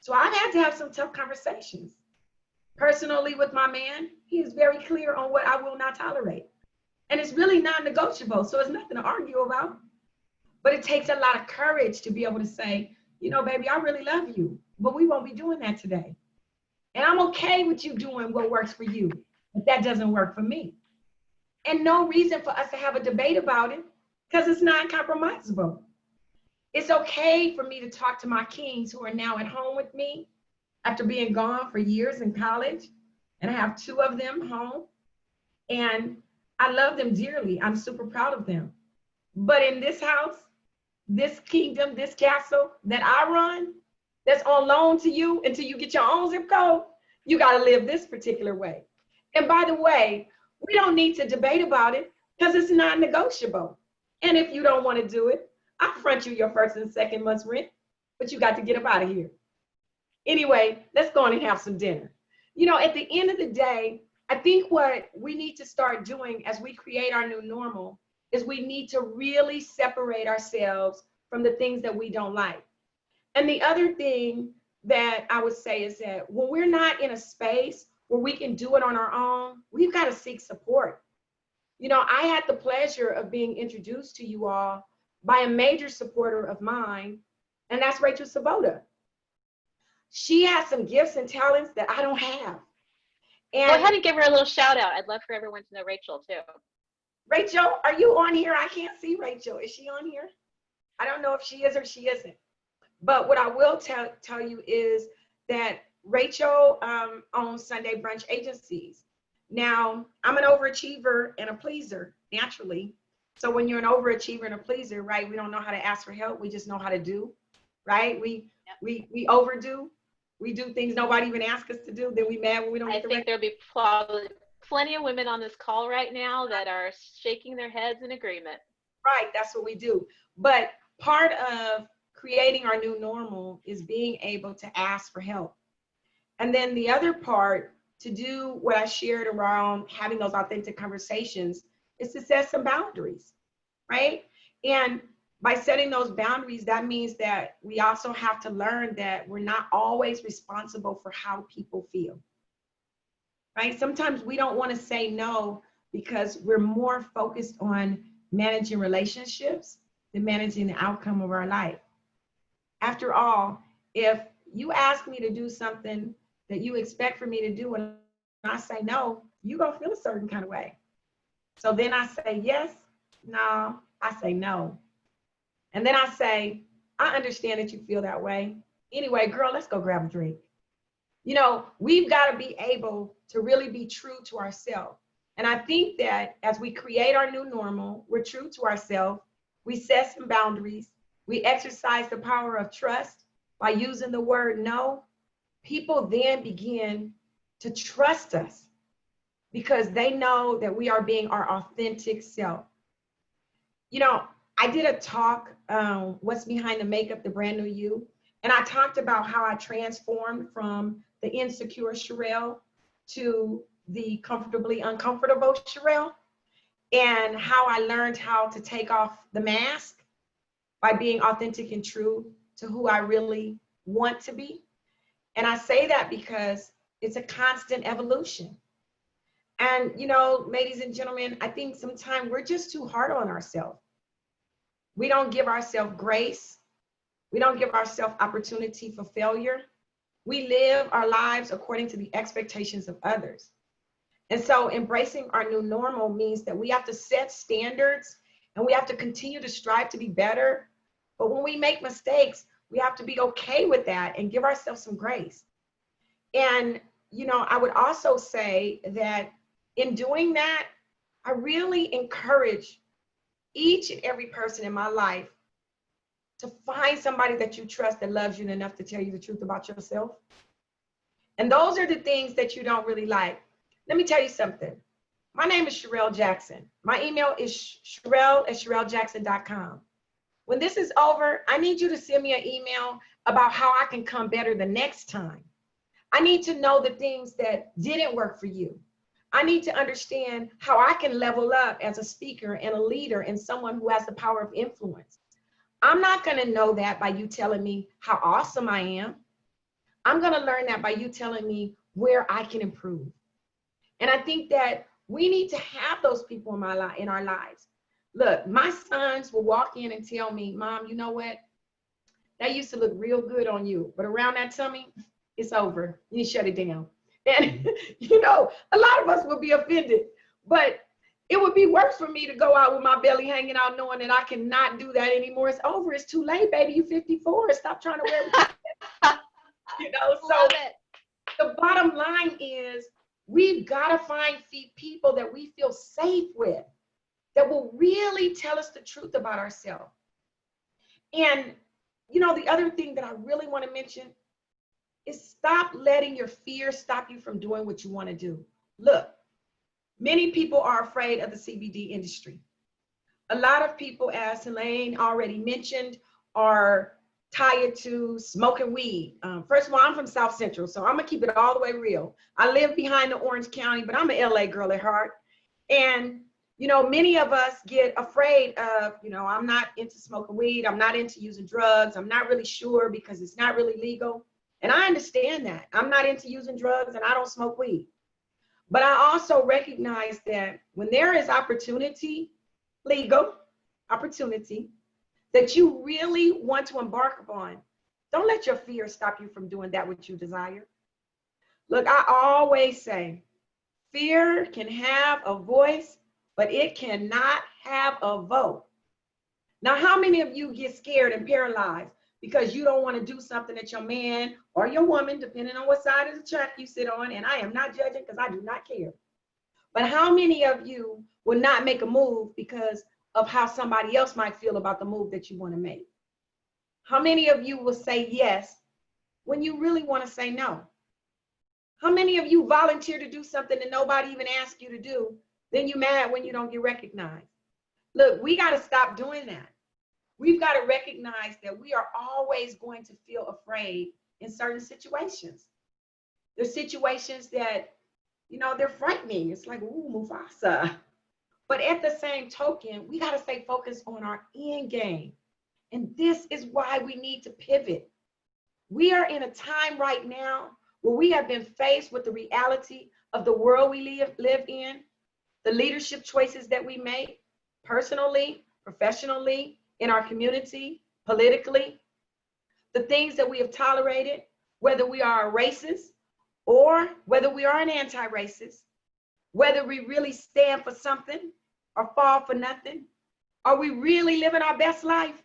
So I've had to have some tough conversations. Personally, with my man, he is very clear on what I will not tolerate. And it's really non-negotiable, so it's nothing to argue about. But it takes a lot of courage to be able to say, you know, baby, I really love you, but we won't be doing that today. And I'm okay with you doing what works for you, but that doesn't work for me. And no reason for us to have a debate about it, because it's non-compromisable. It's okay for me to talk to my kings who are now at home with me after being gone for years in college. And I have 2 of them home. And I love them dearly. I'm super proud of them. But in this house, this kingdom, this castle that I run, that's on loan to you until you get your own zip code, you got to live this particular way. And by the way, we don't need to debate about it because it's not negotiable. And if you don't want to do it, I'll front you your 1st and 2nd month's rent, but you got to get up out of here. Anyway, let's go on and have some dinner. You know, at the end of the day, I think what we need to start doing as we create our new normal is we need to really separate ourselves from the things that we don't like. And the other thing that I would say is that when we're not in a space where we can do it on our own, we've got to seek support. You know, I had the pleasure of being introduced to you all by a major supporter of mine, and that's Rachel Sabota. She has some gifts and talents that I don't have. And go ahead and give her a little shout out. I'd love for everyone to know Rachel too. Rachel, are you on here? I can't see Rachel. Is she on here? I don't know if she is or she isn't. But what I will tell you is that Rachel owns Sunday Brunch Agencies. Now, I'm an overachiever and a pleaser, naturally. So when you're an overachiever and a pleaser, right, we don't know how to ask for help. We just know how to do, right? We overdo. We do things nobody even asks us to do. Then we mad when we don't get the I think there'll be probably plenty of women on this call right now that are shaking their heads in agreement. Right, that's what we do. But part of creating our new normal is being able to ask for help. And then the other part, to do what I shared around having those authentic conversations, is to set some boundaries, right? And by setting those boundaries, that means that we also have to learn that we're not always responsible for how people feel, right? Sometimes we don't want to say no because we're more focused on managing relationships than managing the outcome of our life. After all, if you ask me to do something that you expect for me to do and I say no, you're going to feel a certain kind of way. So then I say yes, no, I say no. And then I say, I understand that you feel that way. Anyway, girl, let's go grab a drink. You know, we've got to be able to really be true to ourselves. And I think that as we create our new normal, we're true to ourselves. We set some boundaries. We exercise the power of trust by using the word no. People then begin to trust us because they know that we are being our authentic self. You know, I did a talk, What's Behind the Makeup, the Brand New You. And I talked about how I transformed from the insecure Scharrell to the comfortably uncomfortable Scharrell, and how I learned how to take off the mask by being authentic and true to who I really want to be. And I say that because it's a constant evolution. And, you know, ladies and gentlemen, I think sometimes we're just too hard on ourselves. We don't give ourselves grace. We don't give ourselves opportunity for failure. We live our lives according to the expectations of others. And so embracing our new normal means that we have to set standards and we have to continue to strive to be better. But when we make mistakes, we have to be okay with that and give ourselves some grace. And, you know, I would also say that in doing that, I really encourage each and every person in my life to find somebody that you trust that loves you enough to tell you the truth about yourself. And those are the things that you don't really like. Let me tell you something. My name is Scharrell Jackson. My email is Scharrell@ScharrellJackson.com. When this is over, I need you to send me an email about how I can come better the next time. I need to know the things that didn't work for you. I need to understand how I can level up as a speaker and a leader and someone who has the power of influence. I'm not going to know that by you telling me how awesome I am. I'm going to learn that by you telling me where I can improve. And I think that we need to have those people in our lives. Look, my sons will walk in and tell me, Mom, you know what? That used to look real good on you, but around that tummy, it's over. You shut it down. And, you know, a lot of us will be offended, but it would be worse for me to go out with my belly hanging out knowing that I cannot do that anymore. It's over. It's too late, baby. You're 54. Stop trying to wear it. You know, so Love it. the bottom line is we've got to find people that we feel safe with, that will really tell us the truth about ourselves. And, you know, the other thing that I really want to mention is stop letting your fear stop you from doing what you want to do. Look, many people are afraid of the CBD industry. A lot of people, as Elaine already mentioned, are tied to smoking weed. First of all, I'm from South Central, so I'm gonna keep it all the way real. I live behind the Orange County, but I'm an LA girl at heart. And, you know, many of us get afraid of, you know, I'm not into smoking weed, I'm not into using drugs, I'm not really sure because it's not really legal. And I understand that. I'm not into using drugs and I don't smoke weed. But I also recognize that when there is opportunity, legal opportunity, that you really want to embark upon, don't let your fear stop you from doing that which you desire. Look, I always say, fear can have a voice, but it cannot have a vote. Now, how many of you get scared and paralyzed because you don't want to do something that your man or your woman, depending on what side of the track you sit on, and I am not judging because I do not care. But how many of you will not make a move because of how somebody else might feel about the move that you want to make? How many of you will say yes when you really want to say no? How many of you volunteer to do something that nobody even asked you to do, then you mad when you don't get recognized? Look, we got to stop doing that. We've got to recognize that we are always going to feel afraid in certain situations. There's situations that, you know, they're frightening. It's like, ooh, Mufasa. But at the same token, we got to stay focused on our end game. And this is why we need to pivot. We are in a time right now where we have been faced with the reality of the world we live in, the leadership choices that we make, personally, professionally, in our community, politically, the things that we have tolerated, whether we are a racist or whether we are an anti-racist, whether we really stand for something or fall for nothing. Are we really living our best life?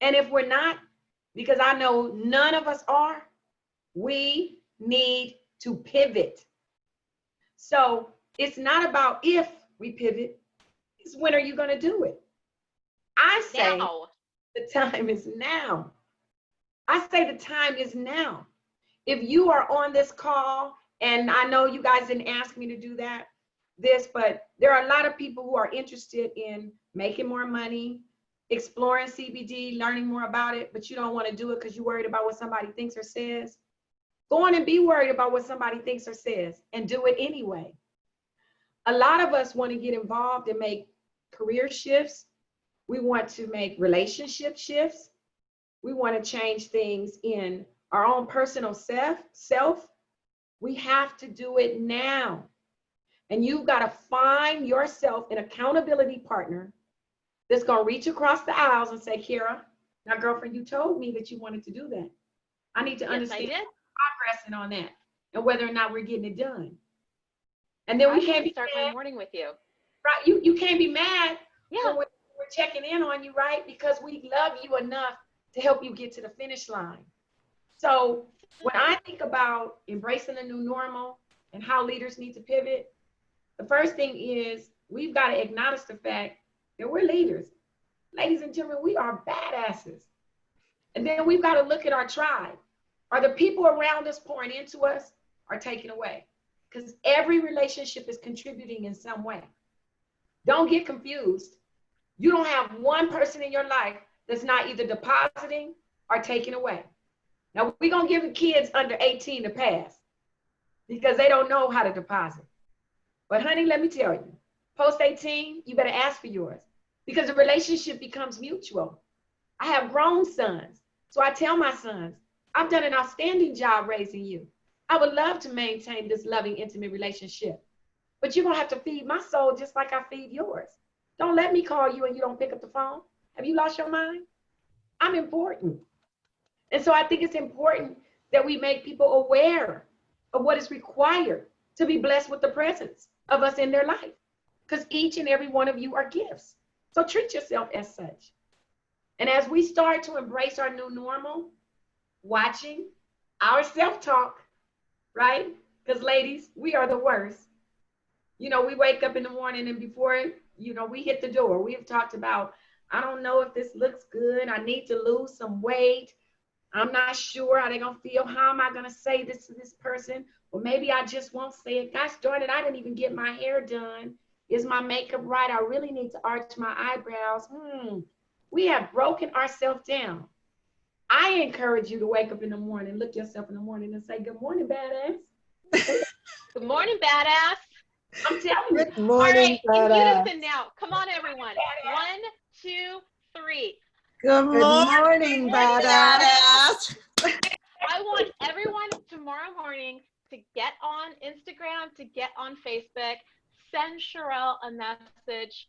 And if we're not, because I know none of us are, we need to pivot. So it's not about if we pivot, it's when are you going to do it? I say Now. the time is now. I say the time is now. If you are on this call, and I know you guys didn't ask me to do this, but there are a lot of people who are interested in making more money, exploring CBD, learning more about it, but you don't want to do it because you're worried about what somebody thinks or says. Go on and be worried about what somebody thinks or says and do it anyway. A lot of us want to get involved and make career shifts. We want to make relationship shifts. We want to change things in our own personal self. We have to do it now. And you've got to find yourself an accountability partner that's going to reach across the aisles and say, Kara, now girlfriend, you told me that you wanted to do that. I need to understand progressing on that and whether or not we're getting it done. And then we can't start my morning with you. Right? You can't be mad Yeah. when we're checking in on you, right? Because we love you enough to help you get to the finish line. So when I think about embracing a new normal and how leaders need to pivot, the first thing is we've got to acknowledge the fact that we're leaders. Ladies and gentlemen, we are badasses. And then we've got to look at our tribe. Are the people around us pouring into us or taking away? Because every relationship is contributing in some way. Don't get confused. You don't have one person in your life that's not either depositing or taking away. Now, we're going to give the kids under 18 to pass because they don't know how to deposit. But honey, let me tell you, post 18, you better ask for yours because the relationship becomes mutual. I have grown sons. So I tell my sons, I've done an outstanding job raising you. I would love to maintain this loving, intimate relationship. But you're going to have to feed my soul just like I feed yours. Don't let me call you and you don't pick up the phone. Have you lost your mind? I'm important. And so I think it's important that we make people aware of what is required to be blessed with the presence of us in their life. Because each and every one of you are gifts. So treat yourself as such. And as we start to embrace our new normal, watching our self-talk, right? Because ladies, we are the worst. You know, we wake up in the morning and before, you know, we hit the door, we have talked about, I don't know if this looks good. I need to lose some weight. I'm not sure how they're going to feel. How am I going to say this to this person? Or maybe I just won't say it. Gosh darn it, I didn't even get my hair done. Is my makeup right? I really need to arch my eyebrows. We have broken ourselves down. I encourage you to wake up in the morning, look yourself in the morning and say, good morning, badass. Good morning, badass. I'm telling you. Good morning, All right, in badass. unison now. Come on, everyone. 1, 2, 3. Good morning, badass. I want everyone tomorrow morning to get on Instagram, to get on Facebook, send Scharrell a message,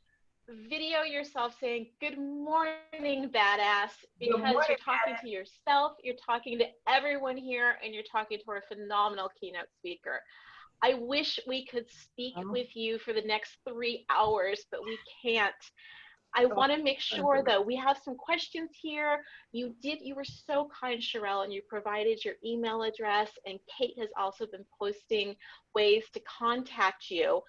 video yourself saying, good morning, badass, because you're talking to yourself, you're talking to everyone here, and you're talking to our phenomenal keynote speaker. I wish we could speak with you for the next 3 hours, but we can't. I want to make sure, though, we have some questions here. You were so kind, Scharrell, and you provided your email address, and Kate has also been posting ways to contact you.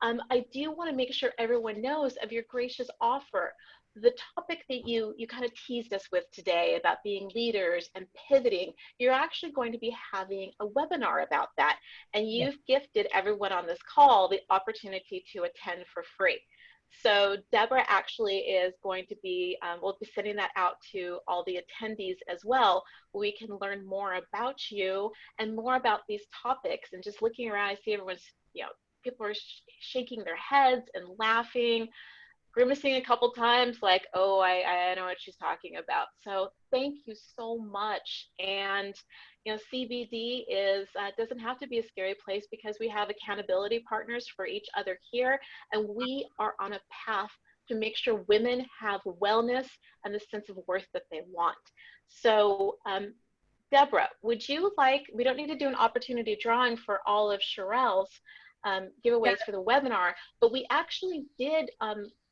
I do want to make sure everyone knows of your gracious offer. The topic that you kind of teased us with today about being leaders and pivoting, you're actually going to be having a webinar about that. And you've gifted everyone on this call the opportunity to attend for free. So Deborah actually is going to be, we'll be sending that out to all the attendees as well. We can learn more about you and more about these topics. And just looking around, I see everyone's, people are shaking their heads and laughing, grimacing a couple times like, oh, I know what she's talking about. So thank you so much. And CBD is doesn't have to be a scary place because we have accountability partners for each other here, and we are on a path to make sure women have wellness and the sense of worth that they want. So Deborah, would you like, we don't need to do an opportunity drawing for all of Scharrell's giveaways for the webinar, but we actually did,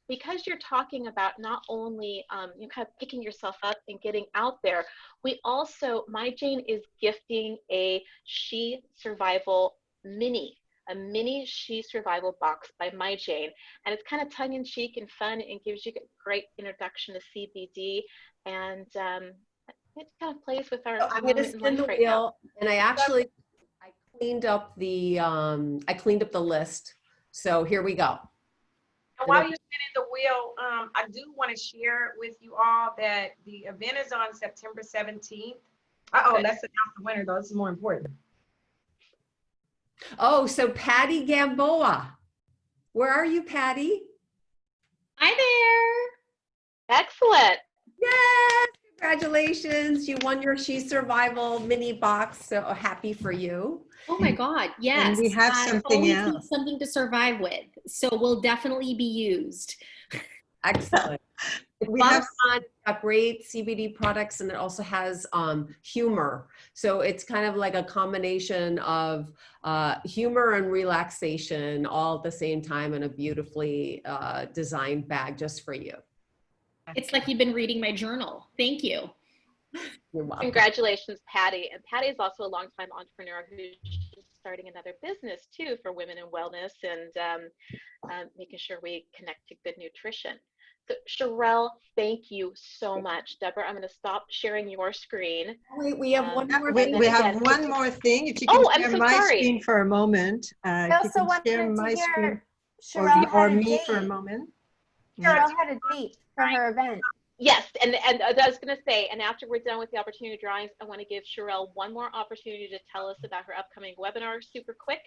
because you're talking about not only you kind of picking yourself up and getting out there, we also, MyJane is gifting a She Survival Mini, a mini She Survival box by MyJane. And it's kind of tongue-in-cheek and fun and gives you a great introduction to CBD. And it kind of plays with our I'm going to spin the wheel, and I cleaned up the list. So here we go. And while you're spinning the wheel, I do want to share with you all that the event is on September 17th. Let's announce the winner, though. This is more important. Oh, so Patty Gamboa. Where are you, Patty? Hi there. Excellent. Yes, congratulations. You won your She Survival mini box. So happy for you. Oh my God, yes. And we have something else. Need something to survive with. So will definitely be used. Excellent. We have got great CBD products, and it also has humor. So it's kind of like a combination of humor and relaxation all at the same time in a beautifully designed bag just for you. It's like you've been reading my journal. Thank you. You're welcome. Congratulations, Patty. And Patty is also a longtime entrepreneur who's starting another business too for women in wellness and making sure we connect to good nutrition. So Scharrell, thank you so much. Deborah, I'm going to stop sharing your screen. Wait, we have one more. We have one more thing. If you can share my screen for a moment. I also wanted to hear Scharrell or had a me date. for a moment. Scharrell had a date for her event. Yes, and I was going to say, and after we're done with the opportunity drawings, I want to give Scharrell one more opportunity to tell us about her upcoming webinar super quick,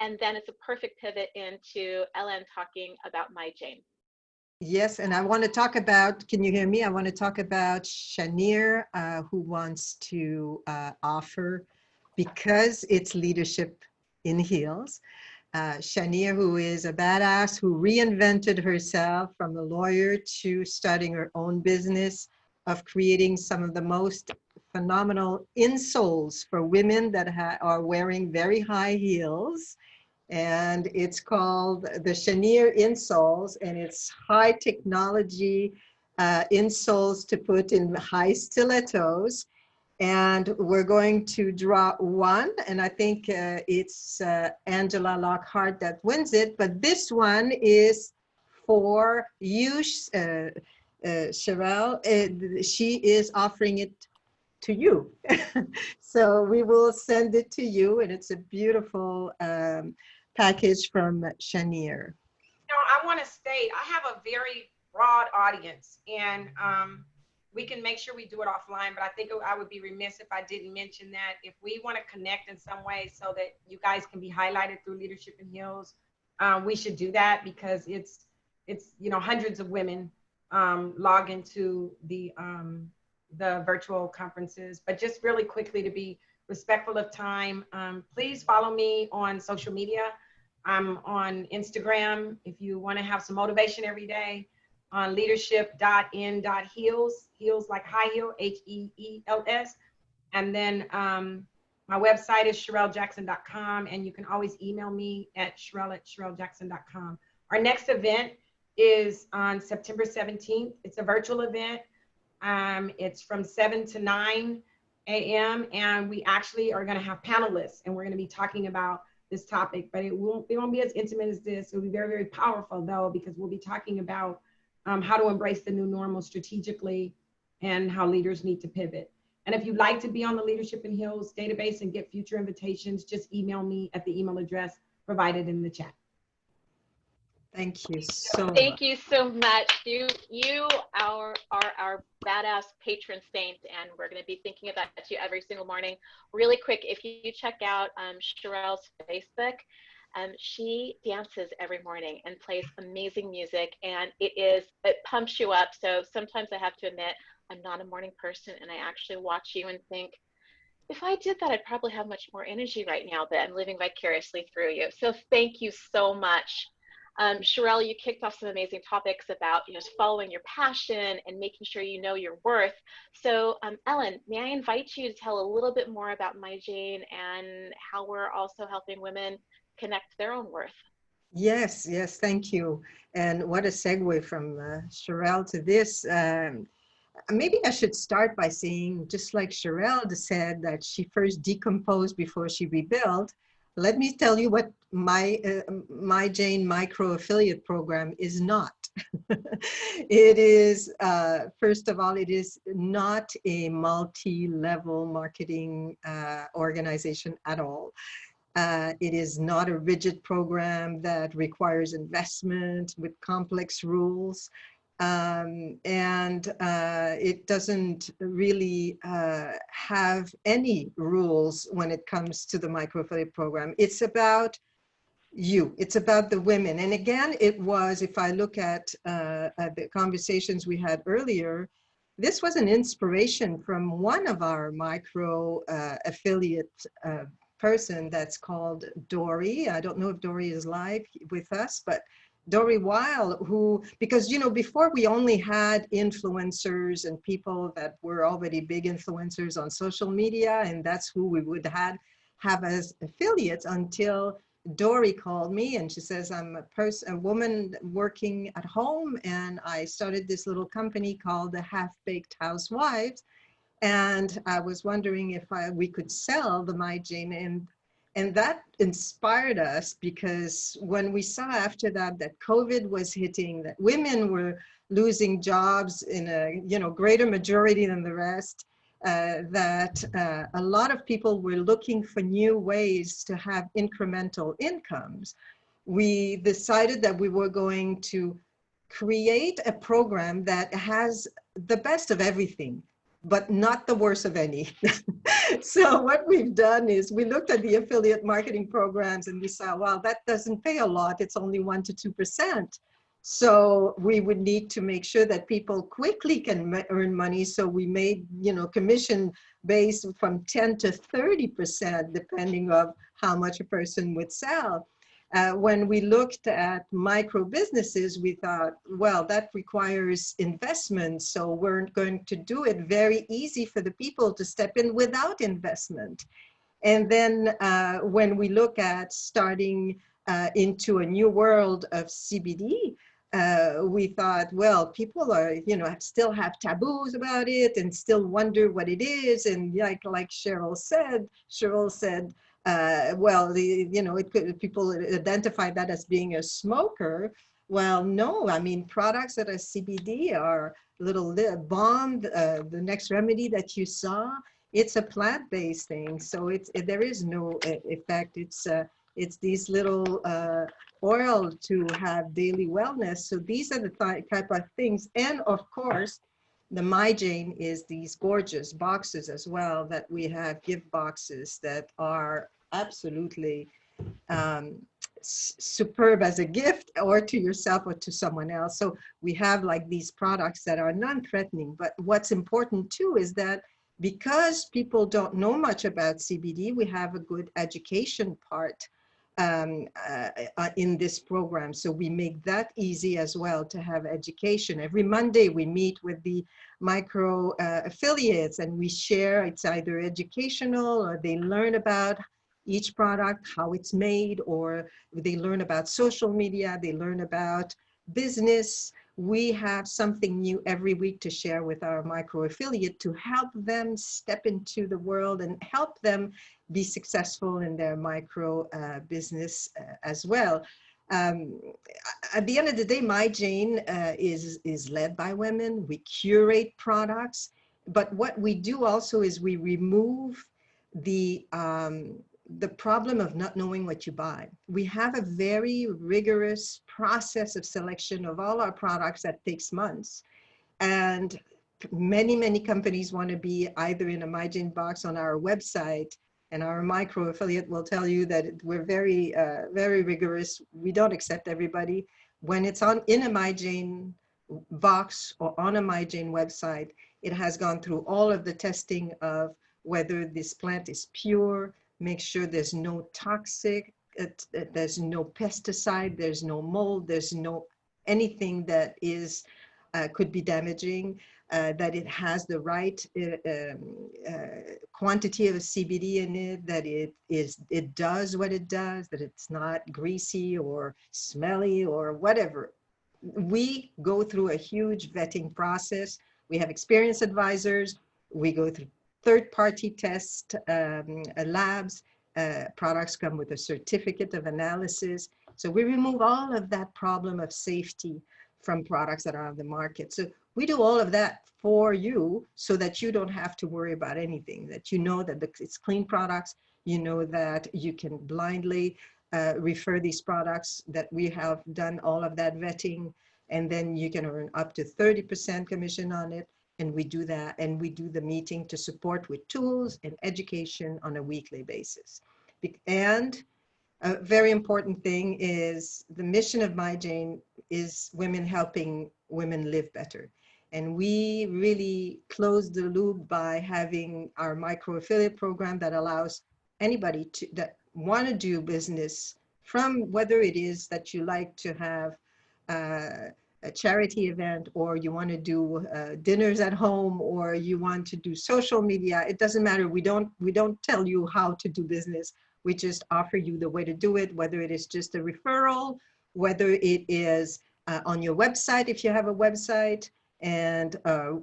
and then it's a perfect pivot into Ellen talking about MyJane. Yes, and I want to talk about, can you hear me? I want to talk about Shanir, who wants to offer because it's leadership in heels. Shanir, who is a badass, who reinvented herself from a lawyer to starting her own business of creating some of the most phenomenal insoles for women that are wearing very high heels. And it's called the Shanir Insoles, and it's high technology insoles to put in high stilettos. And we're going to draw one, and I think it's Angela Lockhart that wins it, but this one is for you, Scharrell. She is offering it to you. So we will send it to you, and it's a beautiful package from Shanir. I want to state, I have a very broad audience, and we can make sure we do it offline, but I think I would be remiss if I didn't mention that if we want to connect in some way so that you guys can be highlighted through Leadership in Heels, we should do that, because it's you know, hundreds of women log into the virtual conferences. But just really quickly, to be respectful of time, please follow me on social media. I'm on Instagram if you want to have some motivation every day, on leadership.in.heels, heels like high heel, HEELS. And then my website is ScharrellJackson.com, and you can always email me at Scharrell@ScharrellJackson.com. Our next event is on September 17th. It's a virtual event. It's from 7 to 9 a.m. and we actually are going to have panelists, and we're going to be talking about this topic, but it won't be as intimate as this. It'll be very, very powerful though, because we'll be talking about how to embrace the new normal strategically and how leaders need to pivot. And if you'd like to be on the Leadership in Heels database and get future invitations, just email me at the email address provided in the chat. Thank you so much. Thank you so much. You are our badass patron saint, and we're going to be thinking about you every single morning. Really quick, if you check out Scharrell's Facebook, she dances every morning and plays amazing music, and it pumps you up. So sometimes I have to admit, I'm not a morning person, and I actually watch you and think, if I did that, I'd probably have much more energy right now, but I'm living vicariously through you. So thank you so much. Scharrell, you kicked off some amazing topics about following your passion and making sure you know your worth. So Ellen, may I invite you to tell a little bit more about MyJane and how we're also helping women connect their own worth? Yes, thank you. And what a segue from Scharrell to this. Maybe I should start by saying, just like Scharrell said that she first decomposed before she rebuilt, let me tell you what MyJane micro affiliate program is not. It is, first of all, it is not a multi-level marketing organization at all. It is not a rigid program that requires investment with complex rules. It doesn't really have any rules when it comes to the microaffiliate program. It's about you. It's about the women. And again, it was, if I look at the conversations we had earlier, this was an inspiration from one of our micro affiliate person that's called Dory. I don't know if Dory is live with us, but Dory Weil, who, because, before we only had influencers and people that were already big influencers on social media, and that's who we would have as affiliates, until Dory called me and she says, I'm a woman working at home, and I started this little company called the Half-Baked Housewives, and I was wondering if we could sell the MyJane. And that inspired us, because when we saw after that COVID was hitting, that women were losing jobs in a greater majority than the rest, that a lot of people were looking for new ways to have incremental incomes, we decided that we were going to create a program that has the best of everything, but not the worst of any. So what we've done is we looked at the affiliate marketing programs and we saw, wow, that doesn't pay a lot. It's only 1 to 2%. So we would need to make sure that people quickly can earn money. So we made, commission based from 10 to 30%, depending on how much a person would sell. When we looked at micro businesses, we thought, well, that requires investment. So we're going to do it very easy for the people to step in without investment. And then when we look at starting into a new world of CBD, we thought, well, people are, still have taboos about it and still wonder what it is. And like Scharrell said, well, people identify that as being a smoker. Well, no, I mean, products that are CBD are little Bond, the next remedy that you saw, it's a plant-based thing. So there is no effect. It's these little oil to have daily wellness. So these are the type of things. And of course, the MyJane is these gorgeous boxes as well that we have, gift boxes that are absolutely superb as a gift or to yourself or to someone else. So we have like these products that are non-threatening. But what's important too is that because people don't know much about CBD, we have a good education part in this program. So we make that easy as well to have education. Every Monday we meet with the micro affiliates and we share, it's either educational or they learn about each product, how it's made, or they learn about social media, they learn about business. We have something new every week to share with our micro affiliate to help them step into the world and help them be successful in their micro business as well. At the end of the day, MyJane is led by women. We curate products, but what we do also is we remove the problem of not knowing what you buy. We have a very rigorous process of selection of all our products that takes months. And many companies want to be either in a MyJane box on our website, and our micro affiliate will tell you that we're very rigorous. We don't accept everybody. When it's in a MyJane box or on a MyJane website, it has gone through all of the testing of whether this plant is pure, make sure there's no toxic, there's no pesticide, there's no mold, there's no anything that is could be damaging, that it has the right quantity of CBD in it, that it does what it does, that it's not greasy or smelly or whatever. We go through a huge vetting process. We have experienced advisors. We go through third-party test labs. Products come with a certificate of analysis. So we remove all of that problem of safety from products that are on the market. So we do all of that for you so that you don't have to worry about anything, that you know that it's clean products, you know that you can blindly refer these products, that we have done all of that vetting, and then you can earn up to 30% commission on it. And we do that, and we do the meeting to support with tools and education on a weekly basis. And a very important thing is the mission of MyJane is women helping women live better. And we really close the loop by having our micro affiliate program that allows anybody that want to do business, from whether it is that you like to have a charity event, or you want to do dinners at home, or you want to do social media. It doesn't matter. We don't tell you how to do business. We just offer you the way to do it, whether it is just a referral, whether it is on your website, if you have a website, and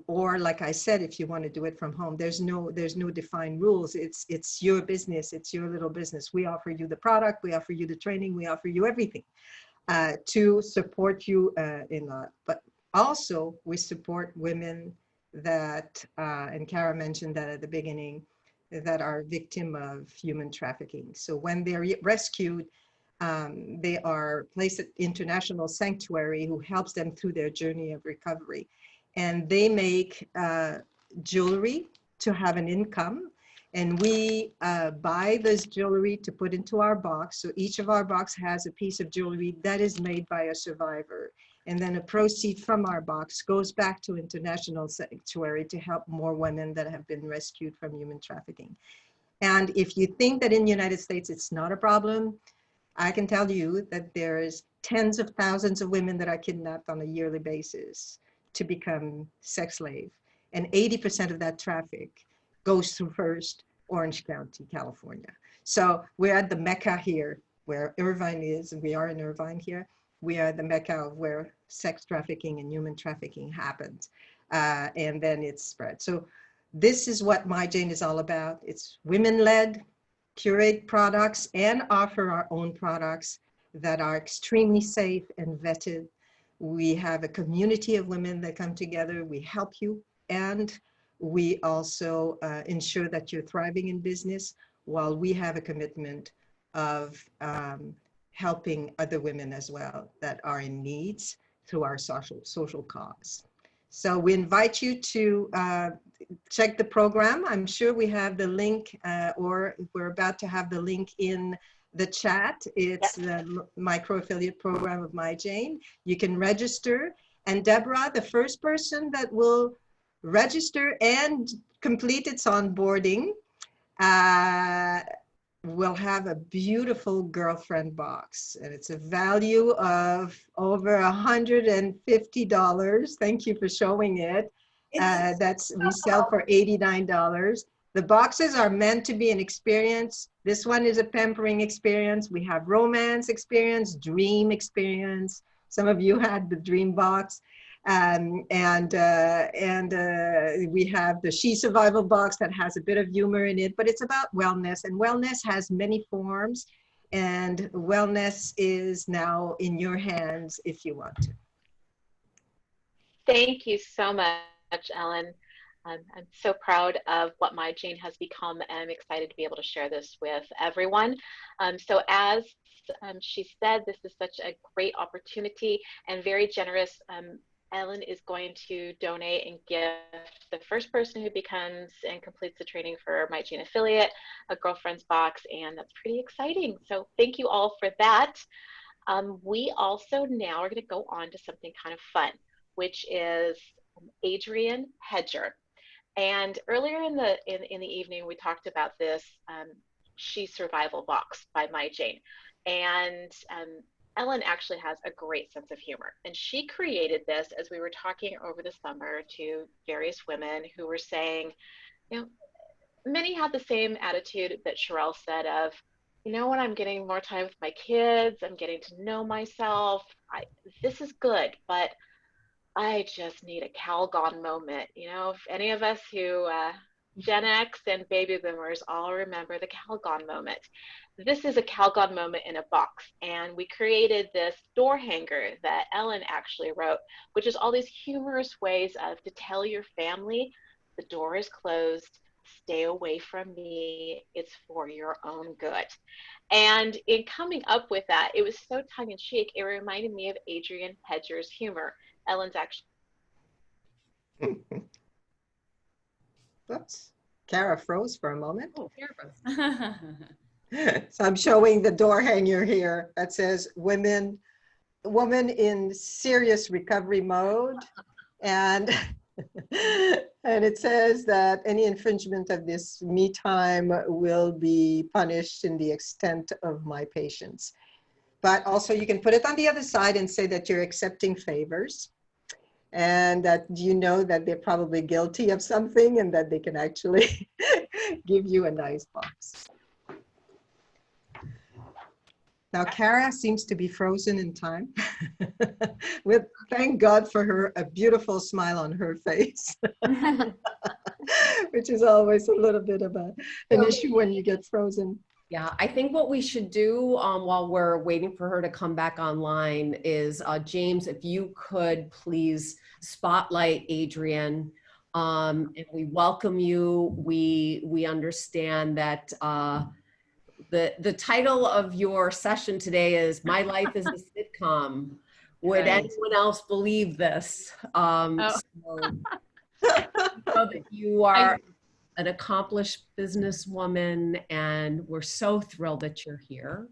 or like I said, if you want to do it from home. There's no defined rules. It's your business. It's your little business. We offer you the product. We offer you the training. We offer you everything to support you in that. But also we support women that, and Kara mentioned that at the beginning, that are victim of human trafficking. So when they're rescued, they are placed at international sanctuary who helps them through their journey of recovery. And they make jewelry to have an income. And we buy this jewelry to put into our box. So each of our box has a piece of jewelry that is made by a survivor. And then a proceed from our box goes back to International Sanctuary to help more women that have been rescued from human trafficking. And if you think that in the United States it's not a problem, I can tell you that there's tens of thousands of women that are kidnapped on a yearly basis to become sex slave. And 80% of that traffic goes through first Orange County, California. So we're at the Mecca here, where Irvine is, and we are in Irvine here. We are the Mecca of where sex trafficking and human trafficking happens. And then it's spread. So this is what MyJane is all about. It's women-led, curate products, and offer our own products that are extremely safe and vetted. We have a community of women that come together. We help you, and we also ensure that you're thriving in business, while we have a commitment of helping other women as well that are in needs through our social cause. So we invite you to check the program. I'm sure we have the link, or we're about to have the link in the chat. It's the micro affiliate program of MyJane. You can register. And Deborah, the first person that will register and complete its onboarding will have a beautiful girlfriend box, and it's a value of over $150. Thank you for showing it. We sell for $89. The boxes are meant to be an experience. This one is a pampering experience. We have romance experience, dream experience. Some of you had the dream box. We have the She Survival box that has a bit of humor in it, but it's about wellness, and wellness has many forms, and wellness is now in your hands if you want to. Thank you so much, Ellen. I'm so proud of what MyJane has become, and I'm excited to be able to share this with everyone. So as she said, this is such a great opportunity and very generous. Ellen is going to donate and gift the first person who becomes and completes the training for MyJane affiliate a girlfriend's box, and that's pretty exciting. So thank you all for that. We also now are going to go on to something kind of fun, which is Adrian Hedger. And earlier in the evening, we talked about this She Survival box by MyJane, and Ellen actually has a great sense of humor, and she created this as we were talking over the summer to various women who were saying, you know, many had the same attitude that Scharrell said of, you know, when I'm getting more time with my kids, I'm getting to know myself, this is good, but I just need a Calgon moment. You know, if any of us who Gen X and baby boomers all remember the Calgon moment. This is a Calgon moment in a box, and we created this door hanger that Ellen actually wrote, which is all these humorous ways to tell your family, the door is closed, stay away from me, it's for your own good. And in coming up with that, it was so tongue-in-cheek, it reminded me of Adrian Hedger's humor. Ellen's actually. Oops, Kara froze for a moment. Oh, Kara froze. So I'm showing the door hanger here that says woman in serious recovery mode. And, and it says that any infringement of this me time will be punished in the extent of my patience. But also you can put it on the other side and say that you're accepting favors, and that you know that they're probably guilty of something and that they can actually give you a nice box. Now, Kara seems to be frozen in time. Thank God for her, a beautiful smile on her face, which is always a little bit of an issue when you get frozen. Yeah, I think what we should do while we're waiting for her to come back online is, James, if you could please spotlight Adrian, and we welcome you. We understand that the title of your session today is My Life is a Sitcom. Would anyone else believe this? So that you are an accomplished businesswoman, and we're so thrilled that you're here.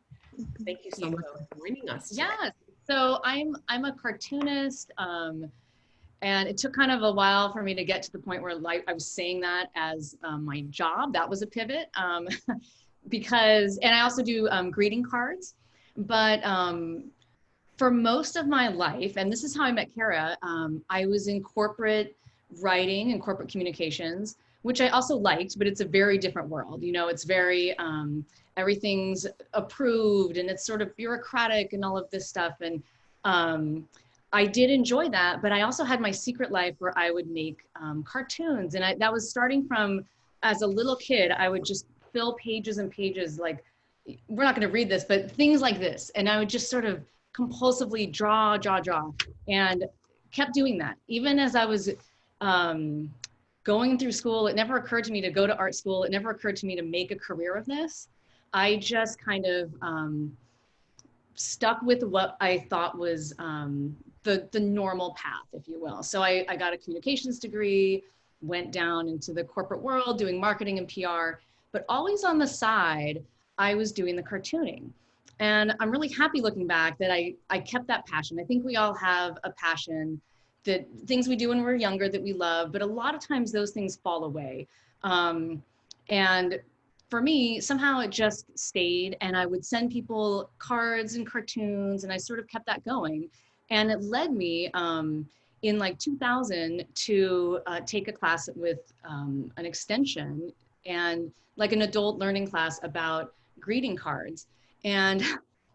Thank you so much for joining us today. Yes, So I'm a cartoonist, and it took kind of a while for me to get to the point where like I was saying that as my job. That was a pivot, because, and I also do greeting cards, but for most of my life, and this is how I met Kara, I was in corporate writing and corporate communications, which I also liked, but it's a very different world. You know, it's very, everything's approved and it's sort of bureaucratic and all of this stuff. And I did enjoy that, but I also had my secret life where I would make cartoons. And that was starting from, as a little kid, I would just fill pages and pages, like, we're not gonna read this, but things like this. And I would just sort of compulsively draw, and kept doing that. Even as I was going through school, it never occurred to me to go to art school. It never occurred to me to make a career of this. I just kind of stuck with what I thought was the normal path, if you will. So I got a communications degree, went down into the corporate world doing marketing and PR, but always on the side, I was doing the cartooning. And I'm really happy looking back that I kept that passion. I think we all have a passion, that things we do when we're younger that we love, but a lot of times those things fall away. And for me, somehow it just stayed, and I would send people cards and cartoons, and I sort of kept that going. And it led me in like 2000 to take a class with an extension and like an adult learning class about greeting cards. And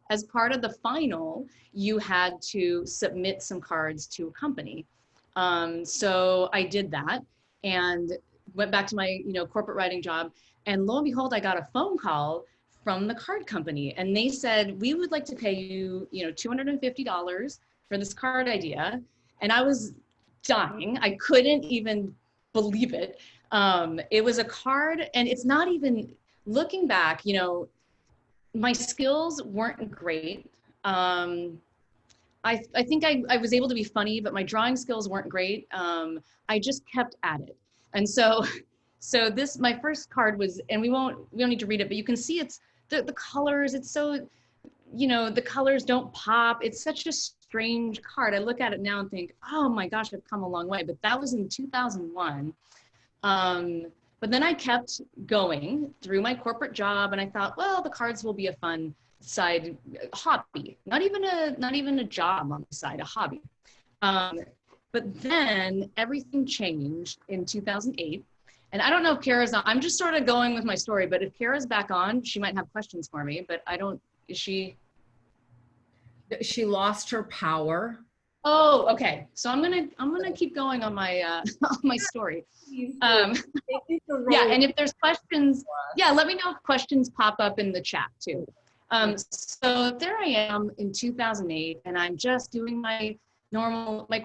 as part of the final, you had to submit some cards to a company. So I did that and went back to my corporate writing job. And lo and behold, I got a phone call from the card company. And they said, we would like to pay you, $250 for this card idea. And I was dying. I couldn't even believe it. It was a card, and it's not even, looking back, my skills weren't great. I think I was able to be funny, but my drawing skills weren't great. I just kept at it. And so this, my first card was, and we don't need to read it, but you can see it's the colors, it's so, the colors don't pop. It's such a strange card. I look at it now and think, oh my gosh, I've come a long way. But that was in 2001. But then I kept going through my corporate job, and I thought, well, the cards will be a fun side hobby, not even a job on the side, a hobby. But then everything changed in 2008. And I don't know if Kara's on, I'm just sort of going with my story, but if Kara's back on, she might have questions for me, but I don't, is she? She lost her power. Oh, okay. So I'm gonna keep going on my on my story. Yeah, and if there's questions, yeah, let me know if questions pop up in the chat too. So there I am in 2008, and I'm just doing my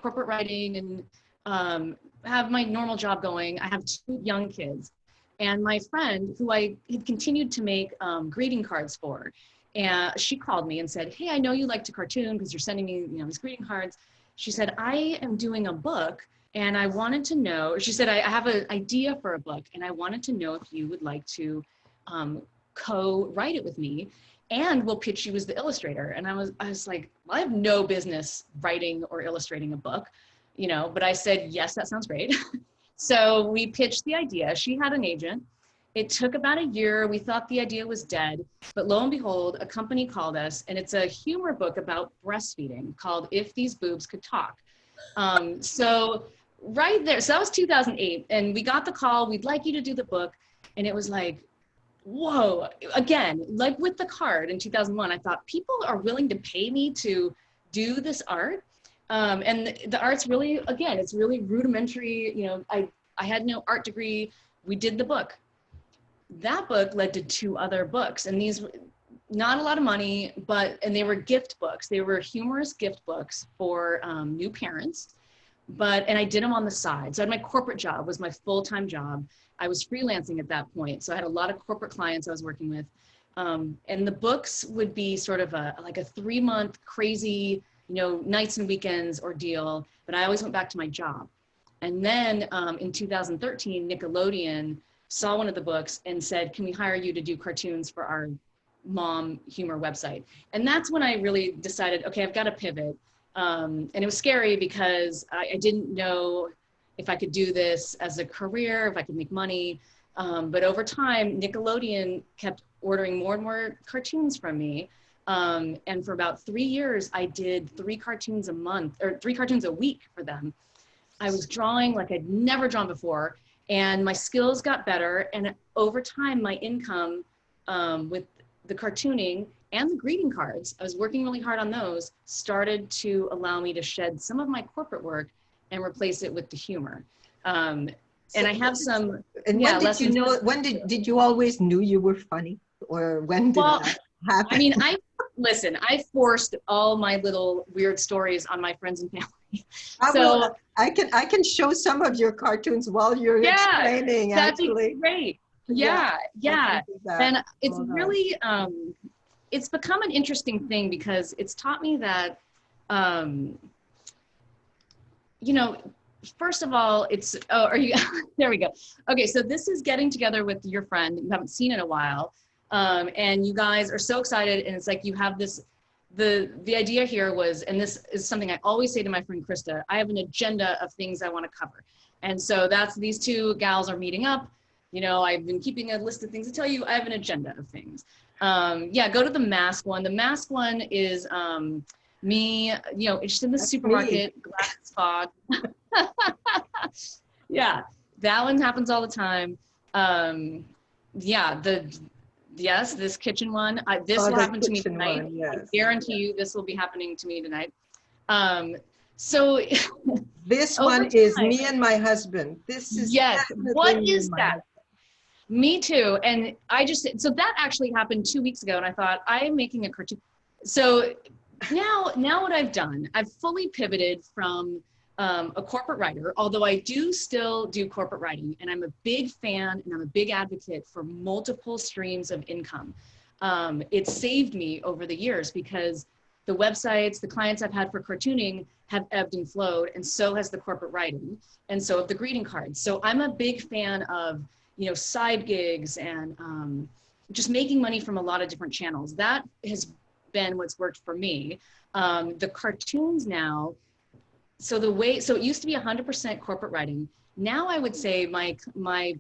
corporate writing and have my normal job going. I have 2 young kids, and my friend who I had continued to make greeting cards for, and she called me and said, hey, I know you like to cartoon because you're sending me these greeting cards. She said, I am doing a book, and I wanted to know, she said, I have an idea for a book, and I wanted to know if you would like to co-write it with me, and we'll pitch you as the illustrator. And I was like, well, I have no business writing or illustrating a book, but I said, yes, that sounds great. So we pitched the idea. She had an agent. It took about a year. We thought the idea was dead, but lo and behold, a company called us, and it's a humor book about breastfeeding called If These Boobs Could Talk. So right there, so that was 2008, and we got the call, we'd like you to do the book, and it was like, whoa, again, like with the card in 2001, I thought people are willing to pay me to do this art. And the art's really, again, it's really rudimentary. I had no art degree. We did the book. That book led to 2 other books, and these, not a lot of money, and they were gift books. They were humorous gift books for new parents, and I did them on the side. So I had my corporate job, was my full-time job. I was freelancing at that point, so I had a lot of corporate clients I was working with. And the books would be sort of like a 3-month crazy, nights and weekends ordeal, but I always went back to my job. And then in 2013, Nickelodeon saw one of the books and said, can we hire you to do cartoons for our mom humor website. And that's when I really decided, okay, I've got to pivot. And it was scary because I didn't know if I could do this as a career, if I could make money. But over time, Nickelodeon kept ordering more and more cartoons from me. And for about 3 years, I did 3 cartoons a month, or 3 cartoons a week for them. I was drawing like I'd never drawn before, and my skills got better. And over time, my income with the cartooning and the greeting cards, I was working really hard on those, started to allow me to shed some of my corporate work and replace it with the humor. And I have some. And yeah, when did you know? When did you always knew you were funny, or when did that happen? I mean, listen. I forced all my little weird stories on my friends and family. So I can show some of your cartoons while you're explaining. That'd actually, be great. Yeah. And it's really it's become an interesting thing because it's taught me that you know, first of all, it's there we go. Okay, so this is getting together with your friend that you haven't seen in a while, and you guys are so excited, and it's like you have this. The idea here was, and this is something I always say to my friend Krista, I have an agenda of things I want to cover, and so that's these 2 gals are meeting up. You know, I've been keeping a list of things to tell you. I have an agenda of things. Yeah, go to the mask one. The mask one is me, you know, just in the supermarket, glasses fog. Yeah, that one happens all the time. Yeah, this kitchen one. This will happen to me tonight. I guarantee you this will be happening to me tonight. So this one is me and my husband. This is what is that? Me too. And so that actually happened 2 weeks ago, and I thought, I am making a cartoon. So now what I've done, I've fully pivoted from a corporate writer, although I do still do corporate writing, and I'm a big fan and I'm a big advocate for multiple streams of income. It saved me over the years because the websites, the clients I've had for cartooning have ebbed and flowed, and so has the corporate writing, and so have the greeting cards. So I'm a big fan of, you know, side gigs and just making money from a lot of different channels. That has been what's worked for me. The cartoons now, so it used to be 100% corporate writing. Now I would say my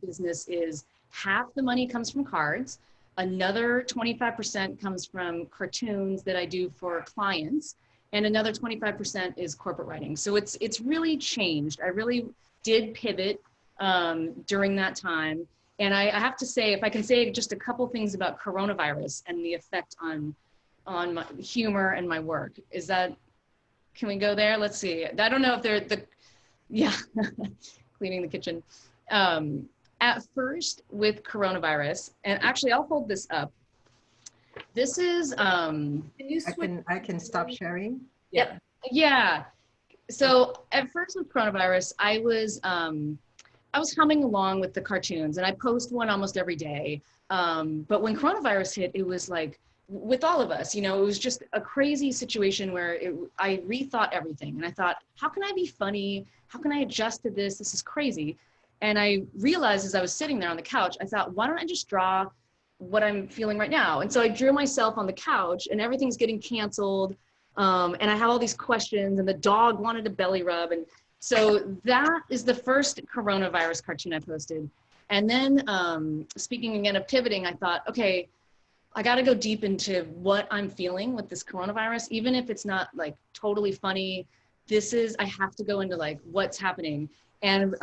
business is half the money comes from cards, another 25% comes from cartoons that I do for clients, and another 25% is corporate writing. So it's really changed. I really did pivot during that time. And I have to say, if I can say just a couple things about coronavirus and the effect on my humor and my work, can we go there? Let's see. I don't know if cleaning the kitchen. At first with coronavirus, and actually I'll hold this up. This is, can you switch? I can stop sharing. Yep. Yeah. So at first with coronavirus, I was humming along with the cartoons, and I post one almost every day. But when coronavirus hit, it was like, with all of us, you know, it was just a crazy situation where I rethought everything. And I thought, how can I be funny? How can I adjust to this? This is crazy. And I realized as I was sitting there on the couch, I thought, why don't I just draw what I'm feeling right now? And so I drew myself on the couch, and everything's getting canceled. And I have all these questions, and the dog wanted a belly rub. And so that is the first coronavirus cartoon I posted. And then speaking again of pivoting, I thought, okay, I got to go deep into what I'm feeling with this coronavirus, even if it's not like totally funny. I have to go into like what's happening. And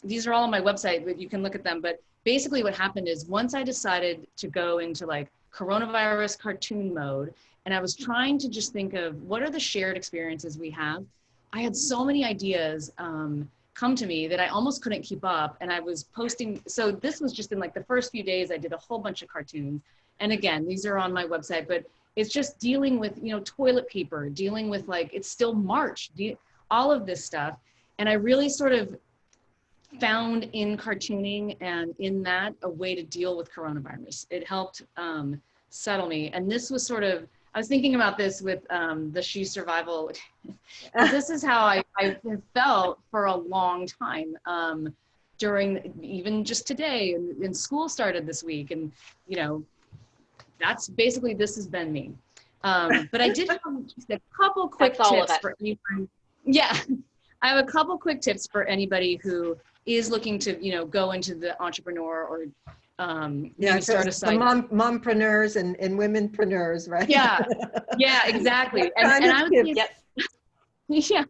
these are all on my website, but you can look at them. But basically what happened is once I decided to go into like coronavirus cartoon mode, and I was trying to just think of what are the shared experiences we have, I had so many ideas come to me that I almost couldn't keep up. And I was posting. So this was just in like the first few days, I did a whole bunch of cartoons. And again, these are on my website, but it's just dealing with, you know, toilet paper, dealing with like, it's still March, all of this stuff. And I really sort of found in cartooning and in that a way to deal with coronavirus. It helped settle me. And this was sort of, I was thinking about this with the shoe survival. This is how I have felt for a long time during even just today, and school started this week, and, you know, that's basically, this has been me. But I did have just a couple quick That's all of tips it. for anybody. Yeah, I have a couple quick tips for anybody who is looking to, you know, go into the entrepreneur or maybe start a site. The mompreneurs and womenpreneurs, right? Yeah, yeah, exactly. And I would say, yeah,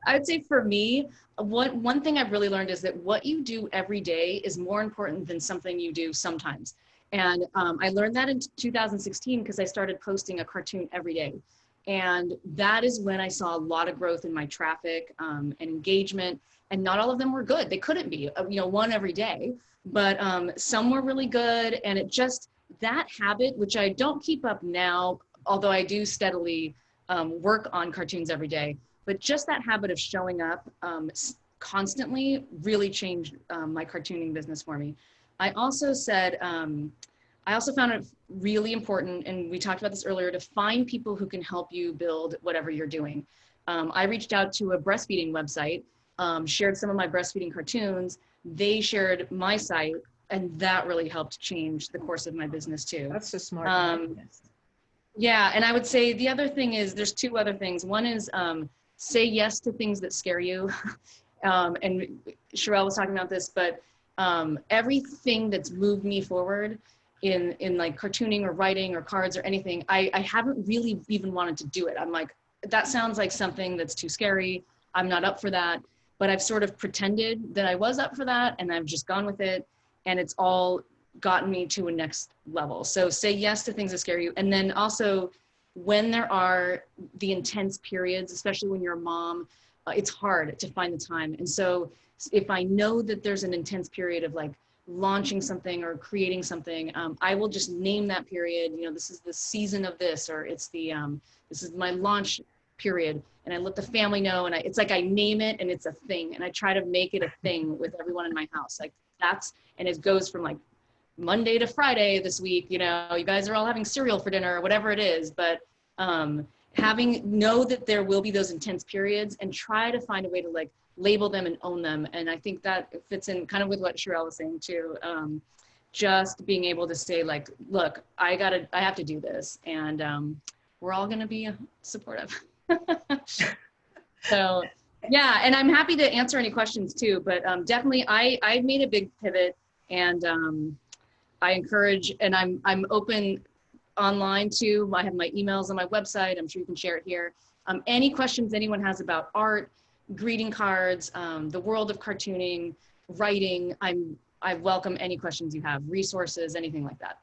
I would say for me, one thing I've really learned is that what you do every day is more important than something you do sometimes. And I learned that in 2016 because I started posting a cartoon every day. And that is when I saw a lot of growth in my traffic and engagement. And not all of them were good. They couldn't be, you know, one every day, but some were really good. And it just, that habit, which I don't keep up now, although I do steadily work on cartoons every day, but just that habit of showing up constantly really changed my cartooning business for me. I also said, I also found it really important, and we talked about this earlier, to find people who can help you build whatever you're doing. I reached out to a breastfeeding website, shared some of my breastfeeding cartoons. They shared my site, and that really helped change the course of my business too. That's a smart yeah, and I would say the other thing is, there's two other things. One is say yes to things that scare you. And Scharrell was talking about this, but everything that's moved me forward in like cartooning or writing or cards or anything, I haven't really even wanted to do it. I'm like, that sounds like something that's too scary. I'm not up for that. But I've sort of pretended that I was up for that, and I've just gone with it. And it's all gotten me to a next level. So say yes to things that scare you. And then also, when there are the intense periods, especially when you're a mom, it's hard to find the time. And so if I know that there's an intense period of like launching something or creating something, I will just name that period, you know, this is the season of this, or it's the, this is my launch period. And I let the family know, and it's like I name it and it's a thing. And I try to make it a thing with everyone in my house. Like that's, and it goes from like Monday to Friday this week, you know, you guys are all having cereal for dinner or whatever it is, but know that there will be those intense periods and try to find a way to like label them and own them. And I think that fits in kind of with what Scharrell was saying too. Just being able to say like, look, I have to do this, and we're all gonna be supportive. So yeah, and I'm happy to answer any questions too, but definitely I made a big pivot, and I encourage, and I'm open online too. I have my emails on my website. I'm sure you can share it here. Any questions anyone has about art, greeting cards, the world of cartooning, writing, I welcome any questions you have, resources, anything like that.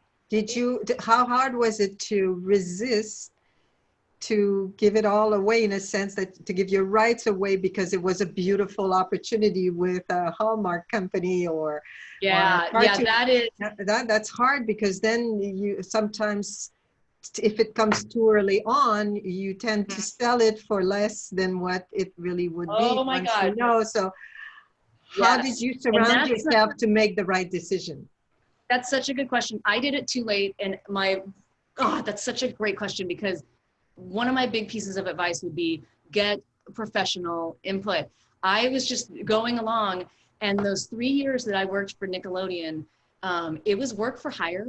How hard was it to resist to give it all away, in a sense that to give your rights away because it was a beautiful opportunity with a Hallmark company or that's hard, because then you sometimes, if it comes too early on, you tend to sell it for less than what it really would be. Oh my God. You know, so how did you surround yourself to make the right decision? That's such a good question. I did it too late, and that's such a great question, because one of my big pieces of advice would be get professional input. I was just going along, and those 3 years that I worked for Nickelodeon, it was work for hire.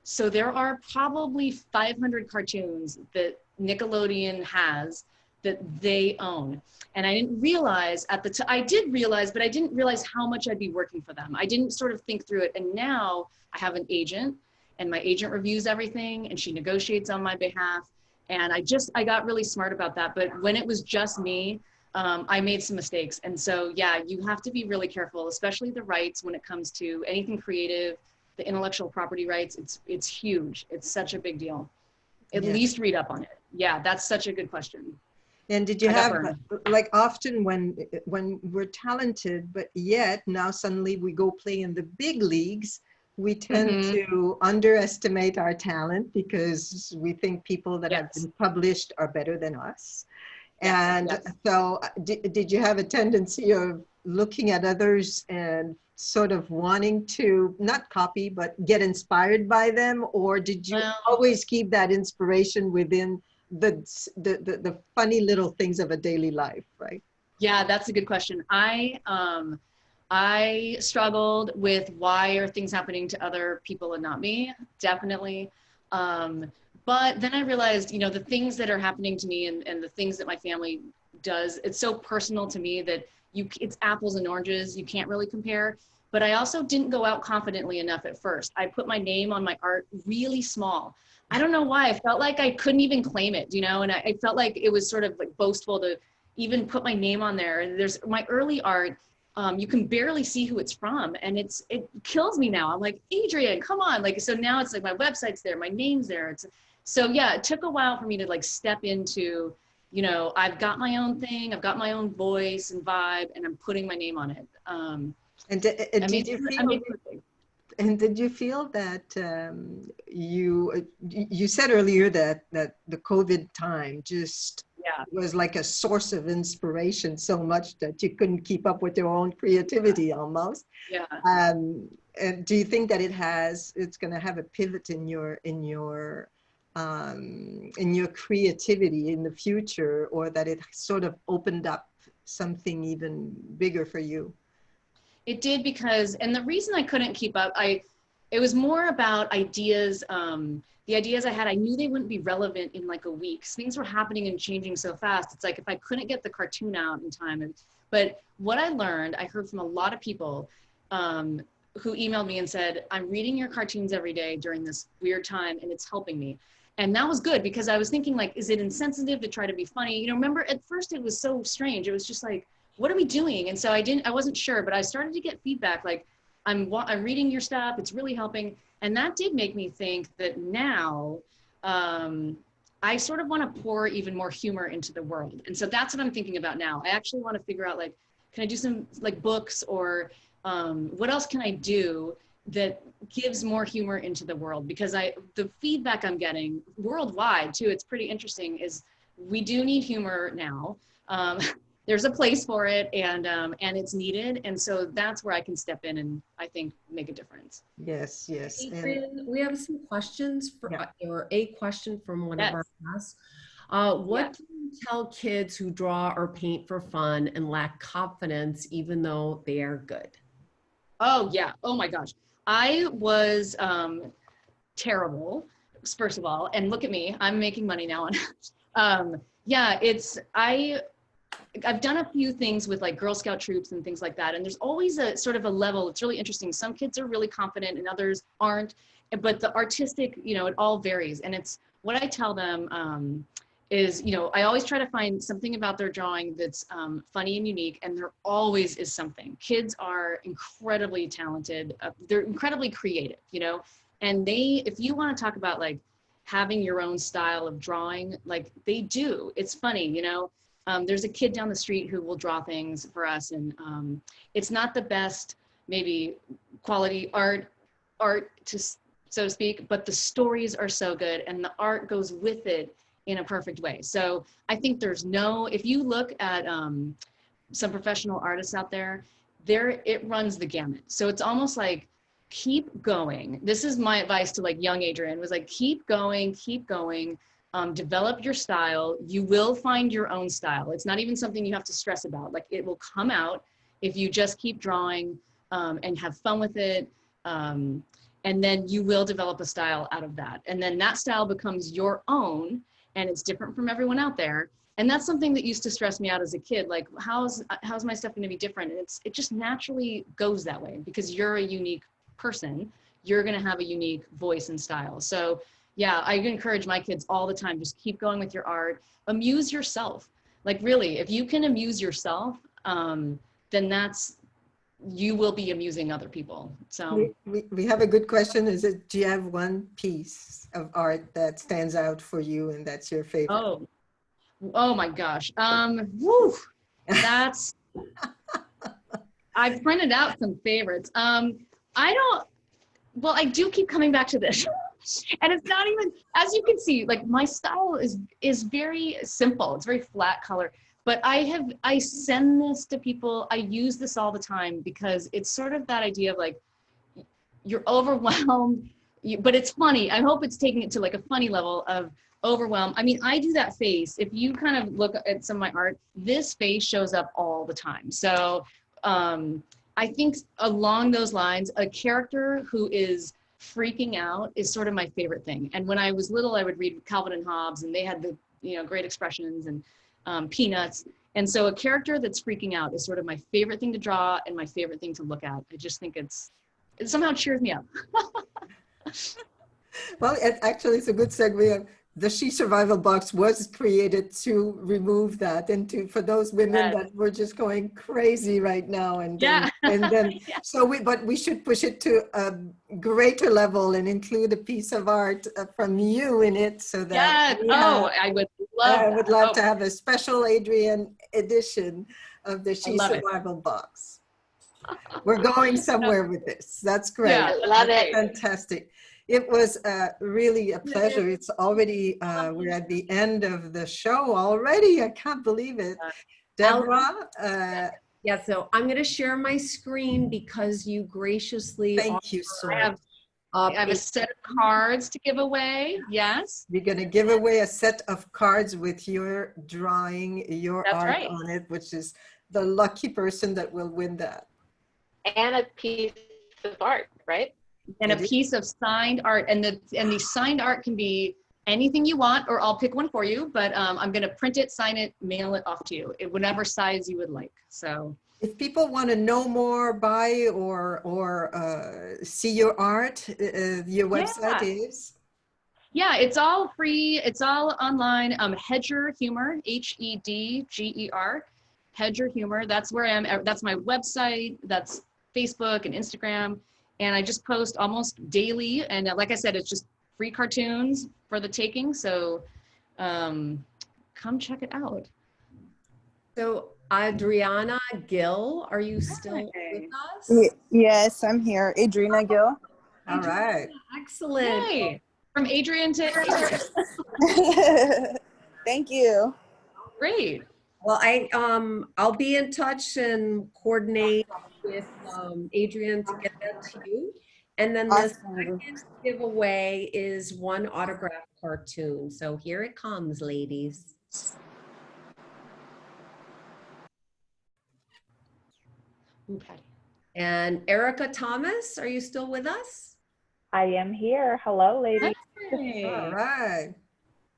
So there are probably 500 cartoons that Nickelodeon has that they own. And I didn't realize at the time, I did realize, but I didn't realize how much I'd be working for them. I didn't sort of think through it. And now I have an agent, and my agent reviews everything, and she negotiates on my behalf. And I got really smart about that. But when it was just me, I made some mistakes. And so, yeah, you have to be really careful, especially the rights when it comes to anything creative, the intellectual property rights. It's huge. It's such a big deal. At least read up on it. Yeah, that's such a good question. And did you have, like, often when we're talented, but yet now suddenly we go play in the big leagues, we tend to underestimate our talent because we think people that have been published are better than us. And so did you have a tendency of looking at others and sort of wanting to not copy, but get inspired by them? Or did you always keep that inspiration within the funny little things of a daily life, right? Yeah, that's a good question. I struggled with why are things happening to other people and not me, definitely. But then I realized, you know, the things that are happening to me and the things that my family does, it's so personal to me that it's apples and oranges. You can't really compare. But I also didn't go out confidently enough at first. I put my name on my art really small. I don't know why. I felt like I couldn't even claim it, you know, and I felt like it was sort of like boastful to even put my name on there. And there's my early art, you can barely see who it's from. And it kills me now. I'm like, Adrian, come on. Like, so now it's like my website's there, my name's there. So yeah, it took a while for me to like step into, you know, I've got my own thing, I've got my own voice and vibe, and I'm putting my name on it. Did you feel that you said earlier that the COVID time just was like a source of inspiration so much that you couldn't keep up with your own creativity almost? Yeah. And do you think that it's going to have a pivot in your creativity in the future, or that it sort of opened up something even bigger for you? It did, because, and the reason I couldn't keep up, it was more about ideas, the ideas I had, I knew they wouldn't be relevant in like a week. Things were happening and changing so fast. It's like if I couldn't get the cartoon out in time. But what I learned, I heard from a lot of people who emailed me and said, I'm reading your cartoons every day during this weird time and it's helping me. And that was good, because I was thinking like, is it insensitive to try to be funny? You know, remember at first it was so strange. It was just like, what are we doing? And so I wasn't sure, but I started to get feedback like, I'm reading your stuff, it's really helping. And that did make me think that now I sort of want to pour even more humor into the world. And so that's what I'm thinking about now. I actually want to figure out like, can I do some like books, or what else can I do that gives more humor into the world? Because the feedback I'm getting worldwide too, it's pretty interesting, is we do need humor now. There's a place for it, and it's needed. And so that's where I can step in and I think make a difference. Yes, yes. Adrian, we have some questions or a question from one of our guests. What do you tell kids who draw or paint for fun and lack confidence even though they are good? Oh yeah, oh my gosh. I was terrible, first of all, and look at me, I'm making money now. Yeah, I've done a few things with like Girl Scout troops and things like that. And there's always a sort of a level, it's really interesting. Some kids are really confident and others aren't, but the artistic, you know, it all varies. And it's what I tell them is, you know, I always try to find something about their drawing that's funny and unique. And there always is something. Kids are incredibly talented. They're incredibly creative, you know, and if you want to talk about like having your own style of drawing, like they do, it's funny, you know. There's a kid down the street who will draw things for us, and it's not the best, maybe quality art so to speak, but the stories are so good and the art goes with it in a perfect way. So I think if you look at some professional artists out there, it runs the gamut. So it's almost like, keep going. This is my advice to like young Adrian, was like, keep going. Develop your style. You will find your own style. It's not even something you have to stress about. Like, it will come out if you just keep drawing and have fun with it. And then you will develop a style out of that. And then that style becomes your own, and it's different from everyone out there. And that's something that used to stress me out as a kid. Like, how's my stuff going to be different? And it just naturally goes that way, because you're a unique person. You're going to have a unique voice and style. So yeah, I encourage my kids all the time, just keep going with your art, amuse yourself. Like, really, if you can amuse yourself, then you will be amusing other people. So we have a good question. Do you have one piece of art that stands out for you and that's your favorite? Oh my gosh. Woo, that's, I printed out some favorites. I do keep coming back to this. And it's not even, as you can see, like my style is very simple. It's very flat color, but I send this to people. I use this all the time because it's sort of that idea of like, you're overwhelmed, but it's funny. I hope it's taking it to like a funny level of overwhelm. I mean, I do that face. If you kind of look at some of my art, this face shows up all the time. So I think along those lines, a character who is freaking out is sort of my favorite thing. And when I was little, I would read Calvin and Hobbes, and they had the, you know, great expressions and Peanuts. And so a character that's freaking out is sort of my favorite thing to draw and my favorite thing to look at. I just think it somehow cheers me up. Well, actually, it's a good segue. The She Survival Box was created to remove that and for those women that were just going crazy right now. And then, Yeah. but we should push it to a greater level and include a piece of art from you in it, so that I would love I would love to have a special Adrian edition of the She Survival Box. We're going somewhere with this. That's great. Yeah, love it. Fantastic. It was really a pleasure. It's already, we're at the end of the show already. I can't believe it. Deborah? Yeah, so I'm going to share my screen because you graciously Thank you so much. I have a set of cards to give away. Yes. You're going to give away a set of cards with your drawing, your art on it, which is the lucky person that will win that. And a piece of art, right? And a piece of signed art, and the signed art can be anything you want, or I'll pick one for you, but I'm going to print it, sign it, mail it off to you, whatever size you would like. So if people want to know more, buy or see your art, your website is? Yeah, it's all free. It's all online. Hedger Humor, Hedger, Hedger Humor. That's where I am. That's my website. That's Facebook and Instagram. And I just post almost daily. And like I said, it's just free cartoons for the taking. So come check it out. So Adriana Gill, are you still with us? Yes, I'm here. Adriana Gill. All right. Excellent. Yay. From Adrian to Adrian. Thank you. Great. Well, I'll be in touch and coordinate with Adrian to get that to you. And then the second giveaway is one autographed cartoon. So here it comes, ladies. Okay. And Erica Thomas, are you still with us? I am here. Hello, ladies. Hey. All right.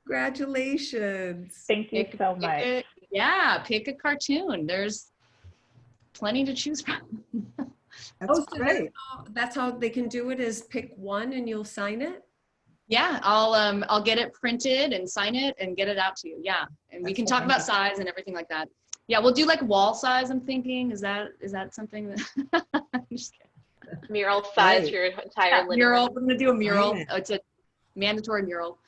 Congratulations. Thank you so much. Pick a cartoon. There's plenty to choose from. That's great. That's how they can do it, is pick one and you'll sign it? Yeah, I'll get it printed and sign it and get it out to you. Yeah, and we can talk about size and everything like that. Yeah, we'll do like wall size, I'm thinking. Is that something that I'm just kidding. Mural size for your entire living mural. room. We're gonna do a mural. It's a mandatory mural.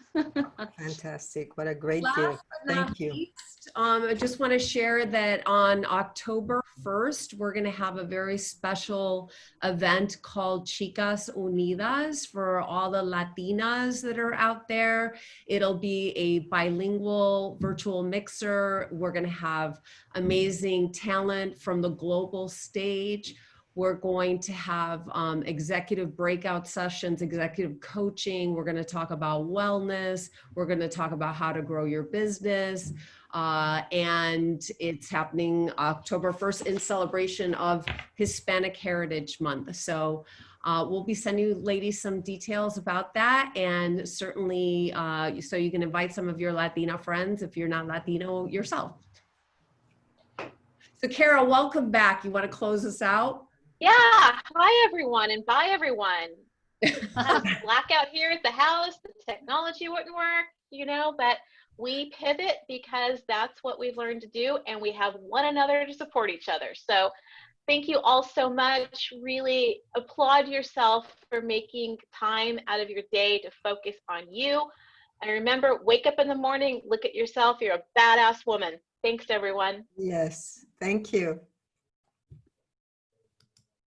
Fantastic. What a great gift. Thank you. I just want to share that on October 1st, we're going to have a very special event called Chicas Unidas for all the Latinas that are out there. It'll be a bilingual virtual mixer. We're going to have amazing talent from the global stage. We're going to have executive breakout sessions, executive coaching. We're going to talk about wellness. We're going to talk about how to grow your business. And it's happening October 1st in celebration of Hispanic Heritage Month. So we'll be sending you ladies some details about that. And certainly, so you can invite some of your Latina friends if you're not Latino yourself. So Kara, welcome back. You want to close us out? Yeah, hi everyone and bye everyone. Blackout here at the house, the technology wouldn't work, but we pivot because that's what we've learned to do, and we have one another to support each other. So thank you all so much. Really applaud yourself for making time out of your day to focus on you. And remember, wake up in the morning, look at yourself, you're a badass woman. Thanks everyone. Yes, thank you.